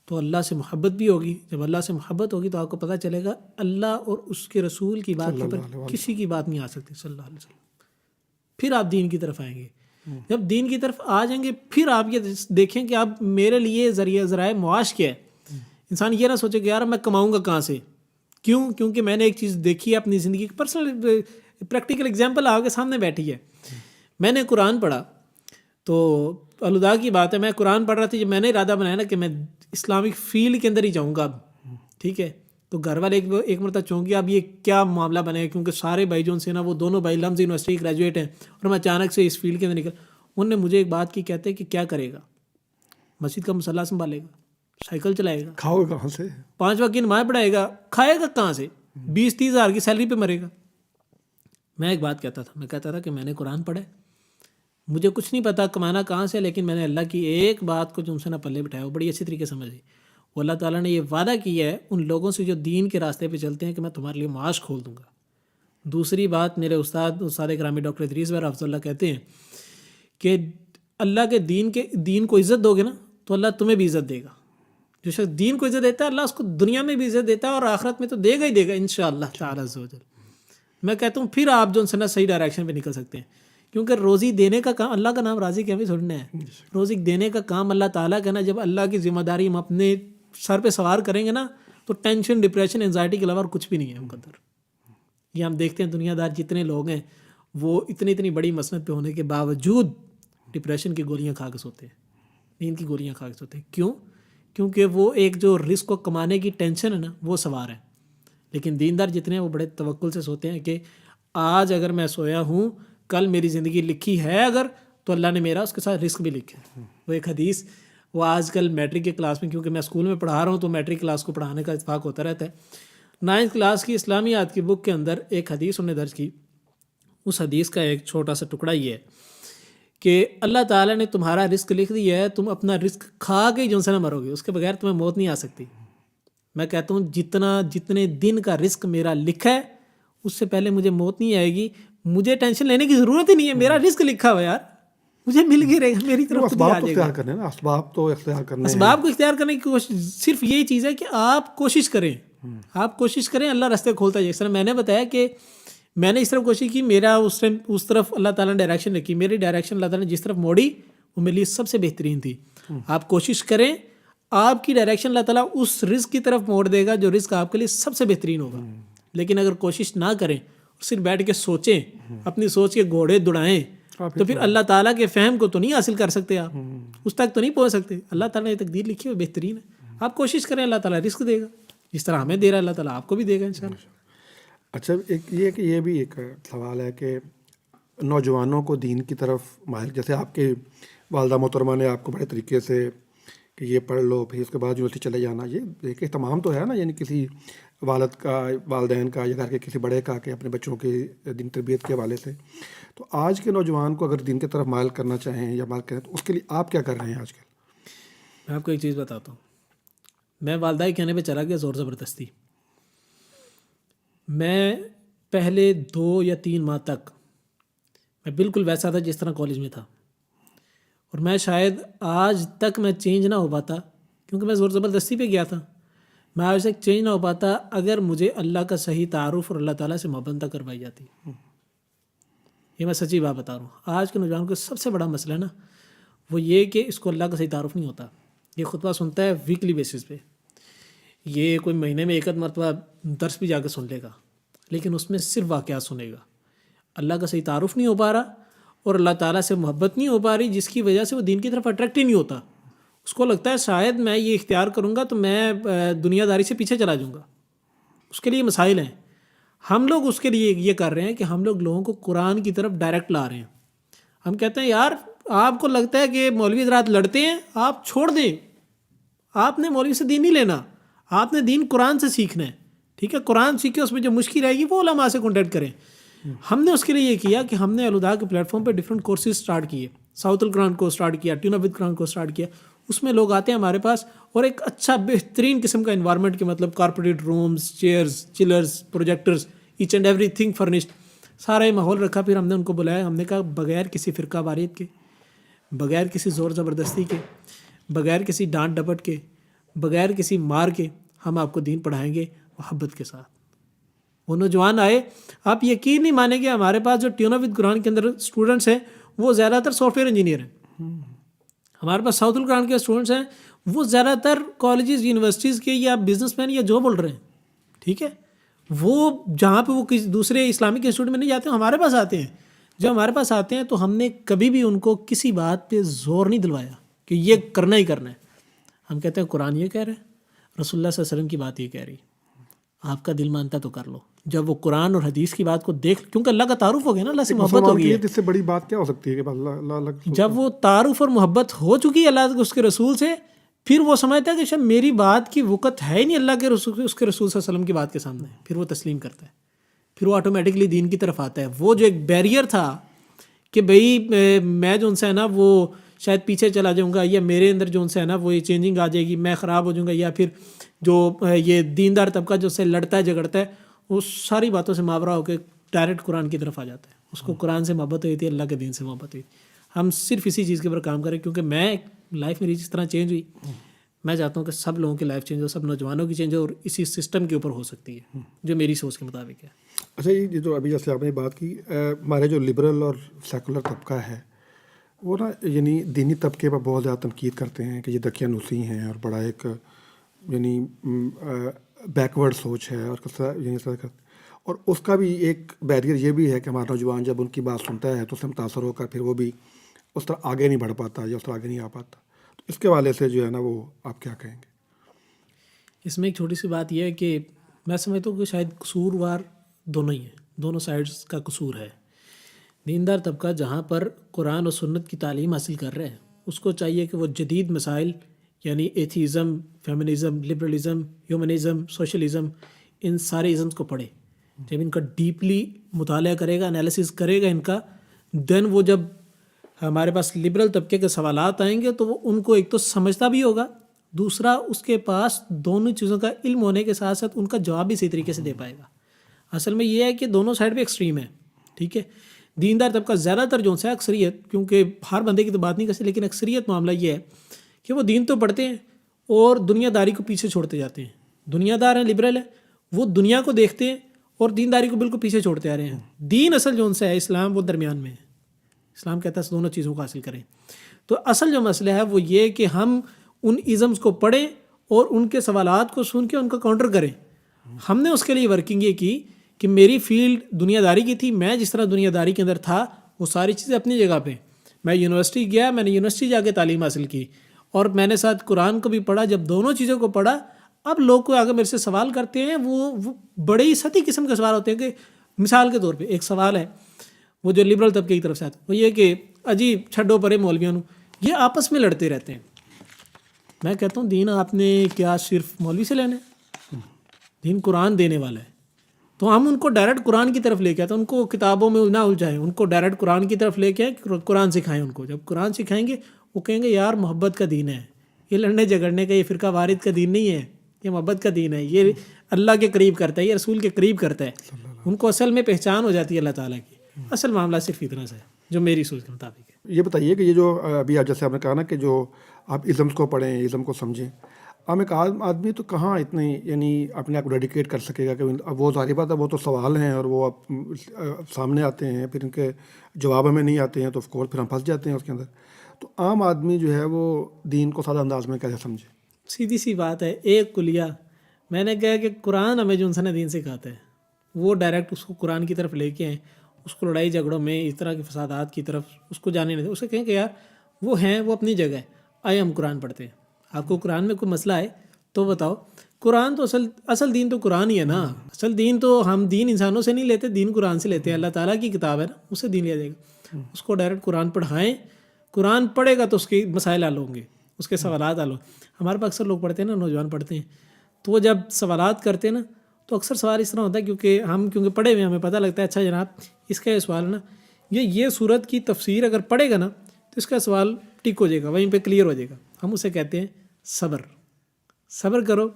تو اللہ سے محبت بھی ہوگی. جب اللہ سے محبت ہوگی تو آپ کو پتہ چلے گا اللہ اور اس کے رسول کی بات کے اوپر کسی کی بات نہیں آ سکتی صلی اللہ علیہ وسلم. پھر آپ دین کی طرف آئیں گے. جب دین کی طرف آ جائیں گے پھر آپ یہ دیکھیں کہ اب میرے لیے ذرائع معاش کیا ہے. انسان یہ نہ سوچے کہ یار میں کماؤں گا کہاں سے. کیوں؟ کیونکہ میں نے ایک چیز دیکھی ہے اپنی زندگی کی، پرسنل پریکٹیکل ایگزامپل آپ کے سامنے بیٹھی ہے. میں نے قرآن پڑھا تو الوداع کی بات ہے، میں قرآن پڑھ رہا تھا، جب میں نے ارادہ بنایا نا کہ میں اسلامک فیلڈ کے اندر ہی جاؤں گا اب، ٹھیک ہے، تو گھر والے ایک مرتبہ چونکہ اب یہ کیا معاملہ بنے گا، کیونکہ سارے بھائی جو ان سے نا وہ دونوں بھائی لمز یونیورسٹی گریجویٹ ہیں، اور میں اچانک سے اس فیلڈ کے اندر نکل. انہوں نے مجھے ایک بات کی، کہتے ہیں کہ کیا کرے گا؟ مسجد کا مصلی سنبھالے گا، سائیکل چلائے گا، کھاؤ گے کہاں سے، 5 وقت کی نماز پڑھائے گا، کھائے گا کہاں سے، 20-30 ہزار کی سیلری پہ مرے گا. میں ایک بات کہتا تھا، میں کہتا تھا کہ میں نے قرآن پڑھا ہے، مجھے کچھ نہیں پتا کمانا کہاں سے، لیکن میں نے اللہ کی ایک بات کو جو ان سے نہ پلے بٹھایا وہ بڑی اچھی طریقے سے سمجھی. وہ اللہ تعالیٰ نے یہ وعدہ کیا ہے ان لوگوں سے جو دین کے راستے پہ چلتے ہیں کہ میں تمہارے لیے معاش کھول دوں گا. دوسری بات، میرے استاد گرامی ڈاکٹر ادریس بھائی حفظ اللہ کہتے ہیں کہ اللہ کے دین کو عزت دو گے نا تو اللہ تمہیں بھی عزت دے گا. جو شخص دین کو عزت دیتا ہے اللہ اس کو دنیا میں بھی عزت دیتا ہے اور آخرت میں تو دے گا ہی دے گا انشاءاللہ تعالیٰ عز و جل. میں کہتا ہوں پھر آپ جو ان سے نا صحیح ڈائریکشن پہ نکل سکتے ہیں، کیونکہ روزی دینے کا کام اللہ کا نام راضی کے ہمیں چھوڑنا ہے. روزی دینے کا کام اللہ تعالیٰ کا نا. جب اللہ کی ذمہ داری ہم اپنے سر پہ سوار کریں گے نا تو ٹینشن، ڈپریشن، انزائٹی کے علاوہ اور کچھ بھی نہیں ہے مقدر. یہ ہم دیکھتے ہیں دنیا دار جتنے لوگ ہیں وہ اتنی بڑی مسند پہ ہونے کے باوجود ڈپریشن کی گولیاں کھا کے سوتے ہیں، نیند کی گولیاں کھا کے سوتے ہیں. کیوں؟ کیونکہ وہ ایک جو رزق کو کمانے کی ٹینشن ہے نا وہ سوار ہے. لیکن دیندار جتنے ہیں وہ بڑے توکل سے سوتے ہیں کہ آج اگر میں سویا ہوں، کل میری زندگی لکھی ہے اگر، تو اللہ نے میرا اس کے ساتھ رزق بھی لکھا ہے. وہ ایک حدیث، وہ آج کل میٹرک کے کلاس میں، کیونکہ میں اسکول میں پڑھا رہا ہوں تو میٹرک کلاس کو پڑھانے کا اتفاق ہوتا رہتا ہے. 9th کلاس کی اسلامیات کی بک کے اندر ایک حدیث انہوں نے درج کی. اس حدیث کا ایک چھوٹا سا ٹکڑا یہ ہے کہ اللہ تعالیٰ نے تمہارا رزق لکھ دیا ہے، تم اپنا رزق کھا کے جو سے نہ مرو گے، اس کے بغیر تمہیں موت نہیں آ سکتی. میں کہتا ہوں جتنے دن کا رزق میرا لکھا ہے اس سے پہلے مجھے موت نہیں آئے گی. مجھے ٹینشن لینے کی ضرورت ہی نہیں ہے، میرا رزق لکھا ہوا یار، مجھے مل گئی رہے گا، میری طرف خود ہی آ جائے گا. اسباب تو اختیار کرنے، اسباب کو اختیار کرنے کی کوشش صرف یہی چیز ہے کہ آپ کوشش کریں، اللہ راستے کھولتا ہے. جس طرح میں نے بتایا کہ میں نے اس طرف کوشش کی، میرا اس طرف اللہ تعالیٰ نے ڈائریکشن رکھی، میری ڈائریکشن اللہ تعالیٰ نے جس طرف موڑی وہ میرے لیے سب سے بہترین تھی. آپ کوشش کریں، آپ کی ڈائریکشن اللہ تعالیٰ اس رزق کی طرف موڑ دے گا جو رزق آپ کے لیے سب سے بہترین ہوگا. لیکن اگر کوشش نہ کریں، صرف بیٹھ کے سوچیں، اپنی سوچ کے گھوڑے دوڑائیں، تو پھر اللہ تعالیٰ کے فہم کو تو نہیں حاصل کر سکتے، آپ اس تک تو نہیں پہنچ سکتے. اللہ تعالیٰ نے تقدیر لکھی ہے بہترین ہے، آپ کوشش کریں، اللہ تعالیٰ رزق دے گا جس طرح ہمیں دے رہا ہے اللہ تعالیٰ آپ کو بھی دے گا انشاءاللہ. اچھا، یہ بھی ایک سوال ہے کہ نوجوانوں کو دین کی طرف مائل، جیسے آپ کے والدہ محترمہ نے آپ کو بڑے طریقے سے کہ یہ پڑھ لو، پھر اس کے بعد یونیورسٹی چلے جانا، یہ ایک اہتمام تو ہے نا، یعنی کسی والد کا، والدین کا، یا گھر کے کسی بڑے کا کہ اپنے بچوں کی دین تربیت کے حوالے سے. تو آج کے نوجوان کو اگر دین کی طرف مائل کرنا چاہیں یا مائل کریں تو اس کے لیے آپ کیا کر رہے ہیں آج کل؟ میں آپ کو ایک چیز بتاتا ہوں. میں والدہ کے کہنے پہ چلا گیا زور زبردستی. میں پہلے 2 یا 3 ماہ تک میں بالکل ویسا تھا جس طرح کالج میں تھا، اور میں شاید آج تک میں چینج نہ ہو پاتا کیونکہ میں زور زبردستی پہ گیا تھا. میں آج تک چینج نہ ہو پاتا اگر مجھے اللہ کا صحیح تعارف اور اللہ تعالیٰ سے محبت نہ کروائی جاتی. یہ میں سچی بات بتا رہا ہوں. آج کے نوجوان کو سب سے بڑا مسئلہ ہے نا وہ یہ کہ اس کو اللہ کا صحیح تعارف نہیں ہوتا. یہ خطبہ سنتا ہے ویکلی بیسس پہ، یہ کوئی مہینے میں 1 مرتبہ درس بھی جا کے سن لے گا، لیکن اس میں صرف واقعات سنے گا. اللہ کا صحیح تعارف نہیں ہو پا رہا اور اللہ تعالیٰ سے محبت نہیں ہو پا رہی، جس کی وجہ سے وہ دین کی طرف اٹریکٹ ہی نہیں ہوتا. اس کو لگتا ہے شاید میں یہ اختیار کروں گا تو میں دنیا داری سے پیچھے چلا جاؤں گا. اس کے لیے مسائل ہیں. ہم لوگ اس کے لیے یہ کر رہے ہیں کہ ہم لوگ لوگوں کو قرآن کی طرف ڈائریکٹ لا رہے ہیں. ہم کہتے ہیں یار آپ کو لگتا ہے کہ مولوی حضرات لڑتے ہیں، آپ چھوڑ دیں. آپ نے مولوی سے دین نہیں لینا، آپ نے دین قرآن سے سیکھنا ہے. ٹھیک ہے، قرآن سیکھے، اس میں جو مشکل رہے گی وہ علماء سے کانٹیکٹ کریں. ہم نے اس کے لیے یہ کیا کہ ہم نے الہدا کے پلیٹ فارم پہ ڈفرینٹ کورسز سٹارٹ کیے. ساؤتھ القرآن کو سٹارٹ کیا، ٹیون آف ود قرآن کو سٹارٹ کیا. اس میں لوگ آتے ہیں ہمارے پاس اور ایک اچھا بہترین قسم کا انوائرمنٹ کے مطلب corporate rooms, chairs, chillers, projectors, each and everything furnished, سارا یہ ماحول رکھا. پھر ہم نے ان کو بلایا. ہم نے کہا بغیر کسی فرقہ واریت کے، بغیر کسی زور زبردستی کے، بغیر کسی ڈانٹ ڈپٹ کے، بغیر کسی مار کے ہم آپ کو دین پڑھائیں گے محبت کے ساتھ. وہ نوجوان آئے. آپ یقین نہیں مانیں گے ہمارے پاس جو ٹیون آف ود قرآن کے اندر اسٹوڈنٹس ہیں وہ زیادہ تر سافٹ ویئر انجینئر ہیں. ہمارے پاس ساؤتھ القرآن کے اسٹوڈنٹس ہیں وہ زیادہ تر کالجز، یونیورسٹیز کے یا بزنس مین یا جاب ہولڈر ہیں. ٹھیک ہے، وہ جہاں پہ وہ کسی دوسرے اسلامک انسٹیٹیوٹ میں نہیں جاتے ہمارے پاس آتے ہیں. جب ہمارے پاس آتے ہیں تو ہم نے کبھی بھی ان کو کسی بات پہ زور نہیں دلوایا کہ یہ کرنا ہی کرنا ہے. ہم کہتے ہیں قرآن یہ کہہ رہے ہیں، رسول اللہ صلی اللہ علیہ وسلم کی بات یہ کہہ رہی، آپ کا دل مانتا تو کر لو. جب وہ قرآن اور حدیث کی بات کو دیکھ، کیونکہ اللہ کا تعارف ہو گیا نا، اللہ سے محبت ہو گئی ہے. اس سے بڑی بات کیا ہو سکتی ہے کہ اللہ جب وہ تعارف اور محبت ہو چکی ہے اللہ اس کے رسول سے، پھر وہ سمجھتا ہے کہ شاید میری بات کی وقت ہے ہی نہیں اللہ کے رسول، اس کے رسول صلی اللہ علیہ وسلم کی بات کے سامنے. پھر وہ تسلیم کرتا ہے، پھر وہ آٹومیٹکلی دین کی طرف آتا ہے. وہ جو ایک بیریئر تھا کہ بھئی میں جو ان سے ہے نا وہ شاید پیچھے چلا جاؤں گا، یا میرے اندر جو ان سے ہے نا وہ یہ چینجنگ آ جائے گی، میں خراب ہو جاؤں گا، یا پھر جو یہ دیندار طبقہ جو سے لڑتا ہے جھگڑتا ہے، وہ ساری باتوں سے ماورا ہو کے ڈائریکٹ قرآن کی طرف آ جاتا ہے. اس کو قرآن سے محبت ہوئی تھی، اللہ کے دین سے محبت ہوئی. ہم صرف اسی چیز کے اوپر کام کریں، کیونکہ میں لائف میری جس طرح چینج ہوئی، میں چاہتا ہوں کہ سب لوگوں کی لائف چینج ہو، سب نوجوانوں کی چینج ہو، اور اسی سسٹم کے اوپر ہو سکتی ہے جو میری سوچ کے مطابق ہے. اچھا، یہ جو ابھی جیسے آپ نے بات کی، ہمارے جو لبرل اور سیکولر طبقہ ہے وہ نا یعنی دینی طبقے پر بہت زیادہ تنقید کرتے ہیں کہ یہ دقیانوسی ہیں اور بڑا ایک یعنی بیکورڈ سوچ ہے، اور اس کا بھی ایک بیریئر یہ بھی ہے کہ ہمارا نوجوان جب ان کی بات سنتا ہے تو اس سے متاثر ہو کر پھر وہ بھی اس طرح آگے نہیں بڑھ پاتا یا اس طرح آگے نہیں آ پاتا. تو اس کے حوالے سے جو ہے نا وہ آپ کیا کہیں گے؟ اس میں ایک چھوٹی سی بات یہ ہے کہ میں سمجھتا ہوں کہ شاید قصوروار دونوں ہی ہیں، دونوں سائڈز کا قصور ہے. دیندار طبقہ جہاں پر قرآن و سنت کی تعلیم حاصل کر رہے ہیں، اس کو چاہیے کہ وہ جدید مسائل یعنی atheism, feminism, liberalism, humanism, socialism, ان سارے ازمس کو پڑھے. جب ان کا ڈیپلی مطالعہ کرے گا، انالیسس کرے گا ان کا، دین وہ جب ہمارے پاس لبرل طبقے کے سوالات آئیں گے تو وہ ان کو ایک تو سمجھتا بھی ہوگا، دوسرا اس کے پاس دونوں چیزوں کا علم ہونے کے ساتھ ساتھ ان کا جواب بھی صحیح طریقے سے دے پائے گا. اصل میں یہ ہے کہ دونوں سائڈ پہ ایکسٹریم ہے. ٹھیک ہے، دیندار طبقہ زیادہ تر جو ہے اکثریت، کیونکہ ہر بندے کی تو بات نہیں کر سکتے، لیکن اکثریت معاملہ یہ ہے کہ وہ دین تو پڑھتے ہیں اور دنیا داری کو پیچھے چھوڑتے جاتے ہیں. دنیا دار ہیں، لبرل ہیں، وہ دنیا کو دیکھتے ہیں اور دینداری کو بالکل پیچھے چھوڑتے آ رہے ہیں. دین اصل جو ان سے ہے اسلام، وہ درمیان میں ہے. اسلام کہتا ہے دونوں چیزوں کو حاصل کریں. تو اصل جو مسئلہ ہے وہ یہ کہ ہم ان ازمز کو پڑھیں اور ان کے سوالات کو سن کے ان کو کاؤنٹر کریں. ہم نے اس کے لیے ورکنگ یہ کی کہ میری فیلڈ دنیا داری کی تھی. میں جس طرح دنیا داری کے اندر تھا وہ ساری چیزیں اپنی جگہ پہ. میں یونیورسٹی گیا، میں نے یونیورسٹی جا کے تعلیم حاصل کی اور میں نے ساتھ قرآن کو بھی پڑھا. جب دونوں چیزوں کو پڑھا، اب لوگ کو آگے میرے سے سوال کرتے ہیں، وہ بڑے ہی سطحی قسم کے سوال ہوتے ہیں. کہ مثال کے طور پہ ایک سوال ہے وہ جو لبرل طبقے کی طرف سے آتا ہے، وہ یہ کہ عجیب چھڈو پرے مولویوں یہ آپس میں لڑتے رہتے ہیں. میں کہتا ہوں دین آپ نے کیا صرف مولوی سے لینا ہے؟ دین قرآن دینے والا ہے. تو ہم ان کو ڈائریکٹ قرآن کی طرف لے کے آئے تو ان کو کتابوں میں نہ الجھائیں, ان کو ڈائریکٹ قرآن کی طرف لے کے آئیں, قرآن سکھائیں ان کو. جب قرآن سکھائیں گے وہ کہیں گے یار محبت کا دین ہے, یہ لڑنے جھگڑنے کا, یہ فرقہ وارث کا دین نہیں ہے, یہ محبت کا دین ہے, یہ اللہ کے قریب کرتا ہے, یہ رسول کے قریب کرتا ہے. ان کو اصل میں پہچان ہو جاتی ہے اللہ تعالیٰ کی. اصل معاملہ صرف اتنا سا ہے جو میری سوچ کے مطابق ہے. یہ بتائیے کہ یہ جو ابھی جیسے آپ نے کہا نا کہ جو آپ ازمس کو پڑھیں, ازم کو سمجھیں, اب ایک آدمی تو کہاں اتنے یعنی اپنے آپ کو ڈیڈیکیٹ کر سکے گا کہ اب وہ ظاہر بات ہے وہ تو سوال ہیں اور وہ سامنے آتے ہیں, پھر ان کے جواب ہمیں نہیں آتے ہیں تو آف کورس پھر ہم پھنس جاتے ہیں اس کے اندر. تو عام آدمی جو ہے وہ دین کو سادہ انداز میں کیسے سمجھے؟ سیدھی سی بات ہے, ایک کلیہ میں نے کہا کہ قرآن ہمیں جو انسان دین سکھاتا ہے وہ ڈائریکٹ اس کو قرآن کی طرف لے کے آئیں, اس کو لڑائی جھگڑوں میں اس طرح کے فسادات کی طرف اس کو جانے نہیں دیں. اسے کہیں کہ یار وہ ہیں, وہ اپنی جگہ ہے, آئے ہم قرآن پڑھتے ہیں. آپ کو قرآن میں کوئی مسئلہ ہے تو بتاؤ. قرآن تو اصل دین تو قرآن ہی ہے نا. اصل دین تو ہم دین انسانوں سے نہیں لیتے, دین قرآن سے لیتے ہیں. اللہ تعالیٰ کی کتاب ہے نا, اس سے دین لیا جائے گا. اس کو ڈائریکٹ قرآن پڑھائیں, قرآن پڑھے گا تو اس کے مسائل حل ہوں گے, اس کے سوالات حل ہوں. ہمارے پاس اکثر لوگ پڑھتے ہیں نا, نوجوان پڑھتے ہیں, تو وہ جب سوالات کرتے ہیں نا تو اکثر سوال اس طرح ہوتا ہے کیونکہ پڑھے ہوئے ہمیں پتہ لگتا ہے اچھا جناب اس کا یہ سوال ہے نا, یہ صورت کی تفسیر اگر پڑھے گا نا تو اس کا سوال ٹک ہو جائے گا, وہیں پہ کلیئر ہو جائے گا. ہم اسے کہتے ہیں صبر کرو,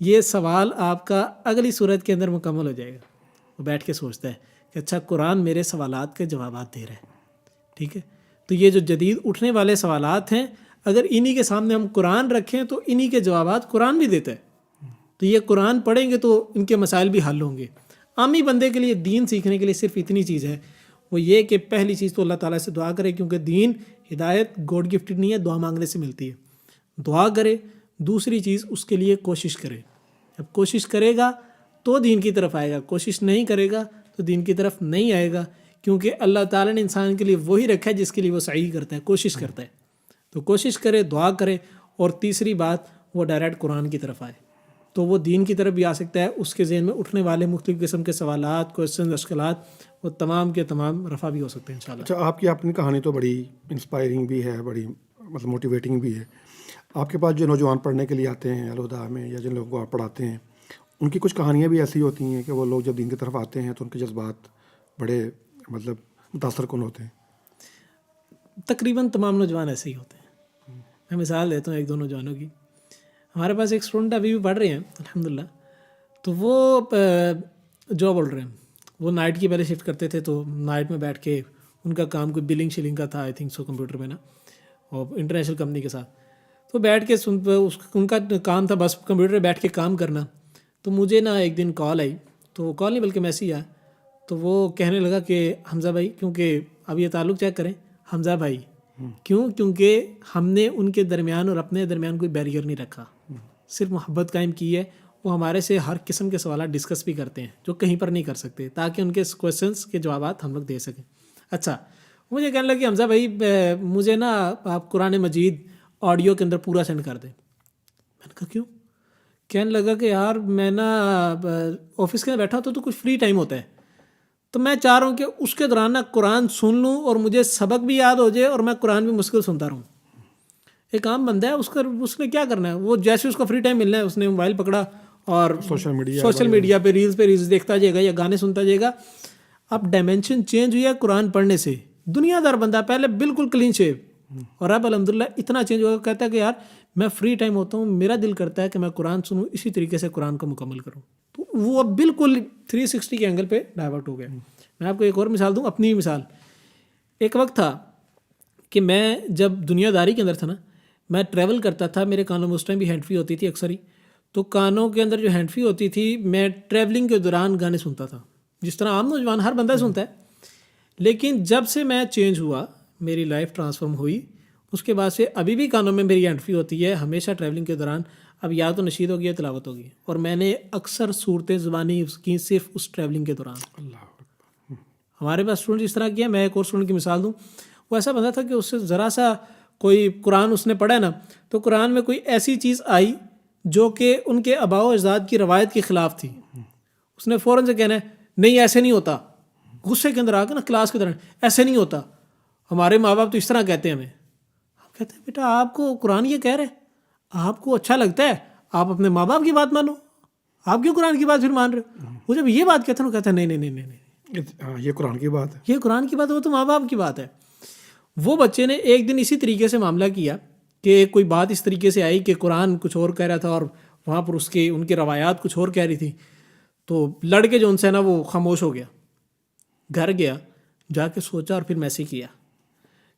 یہ سوال آپ کا اگلی صورت کے اندر مکمل ہو جائے گا. وہ بیٹھ کے سوچتا ہے کہ اچھا قرآن میرے سوالات کے جوابات دے رہا ہے, ٹھیک ہے. تو یہ جو جدید اٹھنے والے سوالات ہیں اگر انہی کے سامنے ہم قرآن رکھیں تو انہی کے جوابات قرآن بھی دیتا ہے. تو یہ قرآن پڑھیں گے تو ان کے مسائل بھی حل ہوں گے. عامی بندے کے لیے دین سیکھنے کے لیے صرف اتنی چیز ہے, وہ یہ کہ پہلی چیز تو اللہ تعالیٰ سے دعا کرے, کیونکہ دین ہدایت گاڈ گفٹڈ نہیں ہے, دعا مانگنے سے ملتی ہے. دعا کرے. دوسری چیز اس کے لیے کوشش کرے. جب کوشش کرے گا تو دین کی طرف آئے گا, کوشش نہیں کرے گا تو دین کی طرف نہیں آئے گا, کیونکہ اللہ تعالیٰ نے انسان کے لیے وہی رکھا ہے جس کے لیے وہ سعی کرتا ہے, کوشش کرتا ہے. تو کوشش کرے, دعا کرے. اور تیسری بات وہ ڈائریکٹ قرآن کی طرف آئے تو وہ دین کی طرف بھی آ سکتا ہے. اس کے ذہن میں اٹھنے والے مختلف قسم کے سوالات, کوشچنز, اشکالات وہ تمام کے تمام رفع بھی ہو سکتے ہیں انشاءاللہ. اچھا, آپ کی اپنی کہانی تو بڑی انسپائرنگ بھی ہے, بڑی مطلب موٹیویٹنگ بھی ہے. آپ کے پاس جو نوجوان پڑھنے کے لیے آتے ہیں الہدیٰ میں یا جن لوگوں کو آپ پڑھاتے ہیں, ان کی کچھ کہانیاں بھی ایسی ہوتی ہیں کہ وہ لوگ جب دین کی طرف آتے ہیں تو ان کے جذبات بڑے مطلب متاثر کن ہوتے ہیں. تقریباً تمام نوجوان ایسے ہی ہوتے ہیں. میں مثال دیتا ہوں ایک دو نوجوانوں کی. ہمارے پاس ایک اسٹوڈنٹ ابھی بھی پڑھ رہے ہیں الحمدللہ, تو وہ جو بول رہے ہیں وہ نائٹ کی پہلے شفٹ کرتے تھے, تو نائٹ میں بیٹھ کے ان کا کام کوئی بلنگ شلنگ کا تھا, آئی تھنک سو, کمپیوٹر میں نا, اور انٹرنیشنل کمپنی کے ساتھ. تو بیٹھ کے ان کا کام تھا بس کمپیوٹر پہ بیٹھ کے کام کرنا. تو مجھے نا ایک دن کال آئی, تو کال نہیں بلکہ میسیج آیا. تو وہ کہنے لگا کہ حمزہ بھائی, کیونکہ اب یہ تعلق چیک کریں, حمزہ بھائی کیونکہ ہم نے ان کے درمیان اور اپنے درمیان کوئی بیریئر نہیں رکھا, صرف محبت قائم کی ہے. وہ ہمارے سے ہر قسم کے سوالات ڈسکس بھی کرتے ہیں جو کہیں پر نہیں کر سکتے, تاکہ ان کے کویشچنس کے جوابات ہم لوگ دے سکیں. اچھا, مجھے کہنے لگا کہ حمزہ بھائی مجھے نا آپ قرآن مجید آڈیو کے اندر پورا سینڈ کر دیں. میں نے کہا کیوں؟ کہنے لگا کہ یار میں نا آفس کے اندر بیٹھا ہوتا تو کچھ فری ٹائم ہوتا ہے, تو میں چاہ رہا ہوں کہ اس کے دوران نا قرآن سن لوں اور مجھے سبق بھی یاد ہو جائے اور میں قرآن بھی مشکل سنتا رہوں. ایک عام بندہ ہے, اس نے کیا کرنا ہے, وہ جیسے اس کو فری ٹائم ملنا ہے اس نے موبائل پکڑا اور سوشل میڈیا پہ ریلز دیکھتا جائے گا یا گانے سنتا جائے گا. اب ڈائمینشن چینج ہوئی ہے قرآن پڑھنے سے. دنیا دار بندہ پہلے بالکل کلین شیو, اور اب الحمدللہ اتنا چینج ہوا, کہتا ہے کہ یار میں فری ٹائم ہوتا ہوں, میرا دل کرتا ہے کہ میں قرآن سنوں, اسی طریقے سے قرآن کو مکمل کروں. تو وہ اب بالکل 360 کے اینگل پہ ڈائیورٹ ہو گیا. میں آپ کو ایک اور مثال دوں, اپنی مثال. ایک وقت تھا کہ میں جب دنیا داری کے اندر تھا نا, میں ٹریول کرتا تھا, میرے کانوں میں اس ٹائم بھی ہینڈ فری ہوتی تھی اکثر ہی, تو کانوں کے اندر جو ہینڈ فری ہوتی تھی میں ٹریولنگ کے دوران گانے سنتا تھا, جس طرح عام نوجوان ہر بندہ سنتا ہے. لیکن جب سے میں چینج ہوا, میری لائف ٹرانسفارم ہوئی, اس کے بعد سے ابھی بھی کانوں میں میری ہینڈ فری ہوتی ہے ہمیشہ ٹریولنگ کے دوران. اب یا تو نشید ہو گیا, تلاوت ہوگی, اور میں نے اکثر صورتیں زبانی کی صرف اس ٹریولنگ کے دوران. ہمارے پاس اسٹوڈنٹ اس طرح کیا, میں ایک اور اسٹوڈنٹ کی مثال دوں. وہ ایسا بندہ تھا کہ اس سے ذرا سا کوئی قرآن اس نے پڑھا نا, تو قرآن میں کوئی ایسی چیز آئی جو کہ ان کے آباء و اجداد کی روایت کے خلاف تھی. اس نے فوراً سے کہنا ہے نہیں ایسے نہیں ہوتا, غصے کے اندر آ کے نا کلاس کے دوران, ایسے نہیں ہوتا, ہمارے ماں باپ تو اس طرح کہتے ہیں ہمیں. ہم کہتے ہیں بیٹا آپ کو قرآن یہ کہہ رہے, آپ کو اچھا لگتا ہے, آپ اپنے ماں باپ کی بات مانو. آپ کیوں قرآن کی بات پھر مان رہے ہو؟ وہ جب یہ بات کہتے ہیں کہتے ہیں نہیں نہیں نہیں نہیں، ہاں یہ قرآن کی بات ہے، یہ قرآن کی بات ہے، وہ تو ماں باپ کی بات ہے۔ وہ بچے نے ایک دن اسی طریقے سے معاملہ کیا کہ کوئی بات اس طریقے سے آئی کہ قرآن کچھ اور کہہ رہا تھا اور وہاں پر ان کی روایات کچھ اور کہہ رہی تھی، تو لڑکے جو ان سے نا وہ خاموش ہو گیا، گھر گیا، جا کے سوچا اور پھر میسج کیا،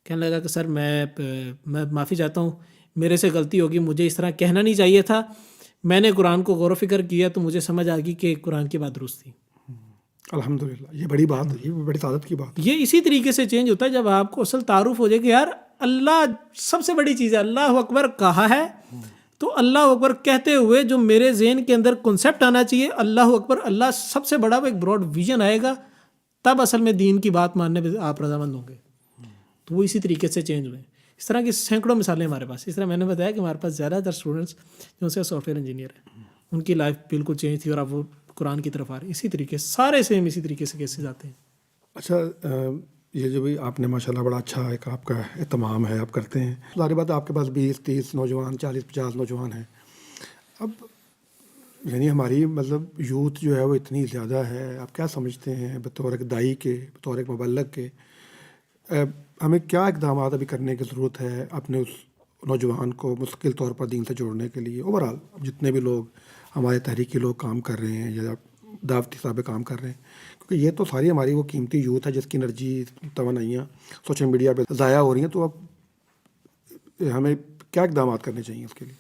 کہنے لگا کہ سر میں معافی چاہتا ہوں، میرے سے غلطی ہوگی، مجھے اس طرح کہنا نہیں چاہیے تھا، میں نے قرآن کو غور و فکر کیا تو مجھے سمجھ آ گئی کہ قرآن کی بات درست تھی۔ الحمدللہ، یہ بڑی بات ہے، یہ بڑی سعادت کی بات ہے۔ یہ اسی طریقے سے چینج ہوتا ہے جب آپ کو اصل تعارف ہو جائے کہ یار اللہ سب سے بڑی چیز ہے، اللہ اکبر کہا ہے تو اللہ اکبر کہتے ہوئے جو میرے ذہن کے اندر کنسیپٹ آنا چاہیے اللہ اکبر، اللہ سب سے بڑا ایک براڈ ویژن آئے گا، تب اصل میں دین کی بات ماننے پہ آپ رضامند ہوں گے۔ تو وہ اسی طریقے سے چینج ہوئے۔ اس طرح کی سینکڑوں مثالیں ہمارے پاس، اس طرح میں نے بتایا کہ ہمارے پاس زیادہ تر اسٹوڈنٹس جو سے سافٹ ویئر انجینئر ہیں، ان کی لائف بالکل چینج تھی اور اب وہ قرآن کی طرف آ رہے ہیں۔ اسی طریقے سے سارے سیم اسی طریقے سے کیسز آتے ہیں۔ اچھا، یہ جو بھی آپ نے ماشاءاللہ بڑا اچھا ایک آپ کا اہتمام ہے، آپ کرتے ہیں، ظاہر بات ہے آپ کے پاس 20-30 نوجوان، 40-50 نوجوان ہیں۔ اب یعنی ہماری مطلب یوتھ جو ہے وہ اتنی زیادہ ہے، آپ کیا سمجھتے ہیں بطور ایک داعی کے، بطور ایک مبلغ کے، ہمیں کیا اقدامات ابھی کرنے کی ضرورت ہے اپنے اس نوجوان کو مستقل طور پر دین سے جوڑنے کے لیے؟ اوورآل جتنے بھی لوگ ہمارے تحریکی لوگ کام کر رہے ہیں یا دعوتی صاحب کام کر رہے ہیں، کیونکہ یہ تو ساری ہماری وہ قیمتی یوتھ ہے جس کی انرجی، توانائیاں سوشل میڈیا پہ ضائع ہو رہی ہیں، تو اب ہمیں کیا اقدامات کرنے چاہیے اس کے لیے؟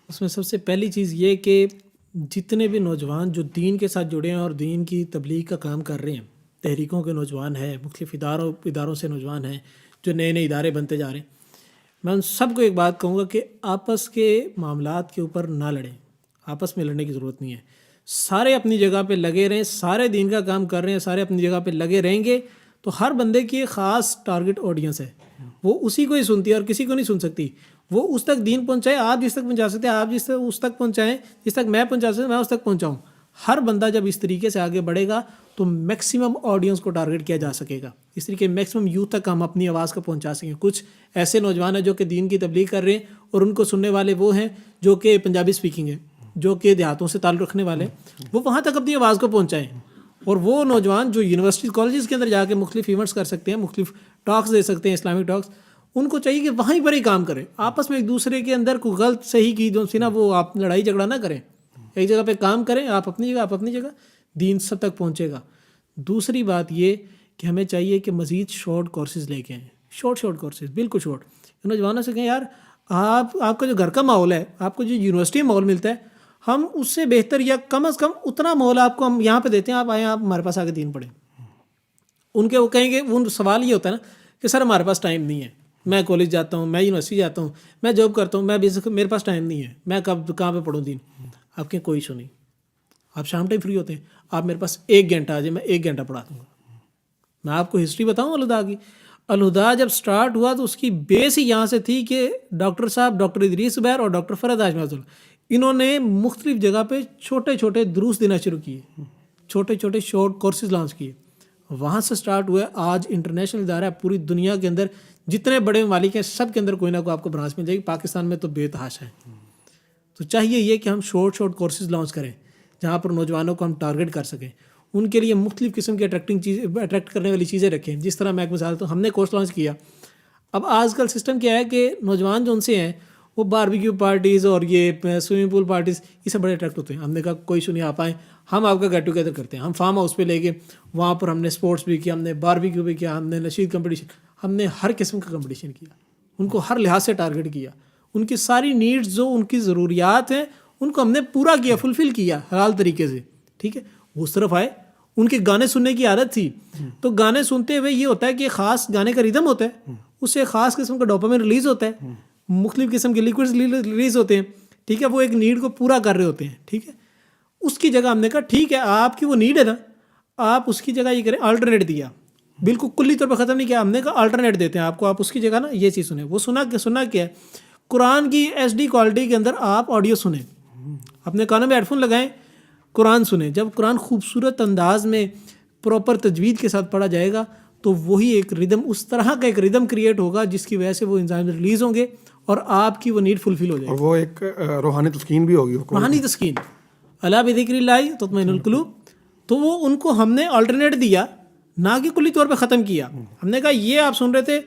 اس میں سب سے پہلی چیز یہ کہ جتنے بھی نوجوان جو دین کے ساتھ جڑے ہیں اور دین کی تبلیغ کا کام کر رہے ہیں، تحریکوں کے نوجوان ہیں، مختلف اداروں سے نوجوان ہیں جو نئے نئے ادارے بنتے جا رہے ہیں، میں ان سب کو ایک بات کہوں گا کہ آپس کے معاملات کے اوپر نہ لڑیں، آپس میں لڑنے کی ضرورت نہیں ہے، سارے اپنی جگہ پہ لگے رہیں، سارے دین کا کام کر رہے ہیں، سارے اپنی جگہ پہ لگے رہیں گے تو ہر بندے کی ایک خاص ٹارگٹ آڈینس ہے، وہ اسی کو ہی سنتی ہے اور کسی کو نہیں سن سکتی۔ وہ اس تک دین پہنچائے، آپ جس تک پہنچا سکتے ہیں آپ اس تک پہنچائیں، جس تک میں پہنچا سکتا میں اس تک پہنچاؤں۔ ہر بندہ جب اس طریقے سے آگے بڑھے گا تو میکسیمم آڈینس کو ٹارگٹ کیا جا سکے گا، اس طریقے میکسیمم یوتھ تک ہم اپنی آواز کو پہنچا سکیں۔ کچھ ایسے نوجوان ہیں جو کہ دین کی تبلیغ کر رہے ہیں اور ان کو سننے والے وہ ہیں جو کہ پنجابی اسپیکنگ ہے، جو کہ دیہاتوں سے تعلق رکھنے والے، وہ وہاں تک اپنی آواز کو پہنچائیں۔ اور وہ نوجوان جو یونیورسٹی کالجز کے اندر جا کے مختلف ایونٹس کر سکتے ہیں، مختلف ٹاکس دے سکتے ہیں، اسلامک ٹاکس، ان کو چاہیے کہ وہیں پر ہی کام کریں، آپس میں ایک دوسرے کے اندر کوئی غلط صحیح کی جو سی نا وہ آپ لڑائی جھگڑا نہ کریں، ایک جگہ پہ کام کریں، آپ اپنی جگہ، دین سب تک پہنچے گا۔ دوسری بات یہ کہ ہمیں چاہیے کہ مزید شارٹ کورسز لے کے آئیں، شارٹ کورسز، بالکل شارٹ۔ نوجوانوں سے کہیں یار آپ کا جو گھر کا ماحول ہے، آپ کو جو یونیورسٹی میں ماحول ملتا ہے، ہم اس سے بہتر یا کم از کم اتنا ماحول آپ کو ہم یہاں پہ دیتے ہیں، آپ آئیں، آپ ہمارے پاس آ کے دین پڑھیں۔ ان کے وہ کہیں گے، وہ سوال یہ ہوتا ہے نا کہ سر ہمارے پاس ٹائم نہیں ہے، میں کالج جاتا ہوں، میں یونیورسٹی جاتا ہوں، میں جاب کرتا ہوں، میرے پاس ٹائم نہیں ہے، میں کہاں پہ پڑھوں دین؟ آپ کے کوئی ایشو نہیں، آپ شام ٹائم فری ہوتے ہیں، آپ میرے پاس 1 گھنٹہ آ جائے، میں 1 گھنٹہ پڑھا دوں گا۔ میں آپ کو ہسٹری بتاؤں الہدا کی، الہدا جب سٹارٹ ہوا تو اس کی بیس ہی یہاں سے تھی کہ ڈاکٹر صاحب، ڈاکٹر ادریس زبیر اور ڈاکٹر فرد ہاشمی افضل، انہوں نے مختلف جگہ پہ چھوٹے چھوٹے دروس دینا شروع کیے، چھوٹے چھوٹے شارٹ کورسز لانچ کیے، وہاں سے سٹارٹ ہوا۔ آج انٹرنیشنل ادارہ ہے، پوری دنیا کے اندر جتنے بڑے ممالک ہیں سب کے اندر کوئی نہ کوئی آپ کو برانچ مل جائے گی، پاکستان میں تو بے تحاشا ہے۔ تو چاہیے یہ کہ ہم شارٹ کورسز لانچ کریں جہاں پر نوجوانوں کو ہم ٹارگٹ کر سکیں، ان کے لیے مختلف قسم کی اٹریکٹ کرنے والی چیزیں رکھیں۔ جس طرح میں ایک مثال تو ہم نے کورس لانچ کیا، اب آج کل سسٹم کیا ہے کہ نوجوان جو ان سے ہیں وہ باربیکیو پارٹیز اور یہ سوئمنگ پول پارٹیز اس سے بڑے اٹریکٹ ہوتے ہیں۔ ہم نے کہا کوئی ایشو نہیں، آپ آئیں، ہم آپ کا گیٹ ٹوگیدر کرتے ہیں۔ ہم فارم ہاؤس پہ لے گئے، وہاں پر ہم نے اسپورٹس بھی کیا، ہم نے باربیکیو بھی کیا، ہم نے نشید کمپٹیشن، ہم نے ہر قسم کا کمپٹیشن کیا، ان کو ہر لحاظ سے ٹارگٹ کیا، ان کی ساری نیڈز جو ان کی ضروریات ہیں ان کو ہم نے پورا کیا، فلفل کیا حلال طریقے سے، ٹھیک ہے۔ وہ اس طرف آئے، ان کے گانے سننے کی عادت تھی، تو گانے سنتے ہوئے یہ ہوتا ہے کہ خاص گانے کا ریدم ہوتا ہے، اس سے خاص قسم کا ڈوپامین ریلیز ہوتا ہے، مختلف قسم کے لیکوڈز ریلیز ہوتے ہیں، ٹھیک ہے، وہ ایک نیڈ کو پورا کر رہے ہوتے ہیں، ٹھیک ہے۔ اس کی جگہ ہم نے کہا ٹھیک ہے، آپ کی وہ نیڈ ہے نا، آپ اس کی جگہ یہ کریں، آلٹرنیٹ دیا، بالکل کلی طور پہ ختم نہیں کیا، ہم نے کہا آلٹرنیٹ دیتے ہیں آپ کو، آپ اس کی جگہ نا یہ چیز سنیں۔ وہ سنا کیا ہے، قرآن کی HD کوالٹی کے اندر آپ آڈیو سنیں، اپنے کانوں میں ہیڈ فون لگائیں، قرآن سنیں۔ جب قرآن خوبصورت انداز میں پراپر تجوید کے ساتھ پڑھا جائے گا تو وہی ایک ردم، اس طرح کا ایک ردم کریٹ ہوگا جس کی وجہ سے وہ انسان ریلیز ہوں گے اور آپ کی وہ نیڈ فلفل ہو جائے گی، اور وہ ایک روحانی تسکین بھی ہوگی، روحانی تسکین۔ الا بذکر اللہ تطمئن القلوب. تو وہ ان کو ہم نے آلٹرنیٹ دیا, نہ کہ کلی طور پہ ختم کیا. ہم نے کہا یہ آپ سن رہے تھے,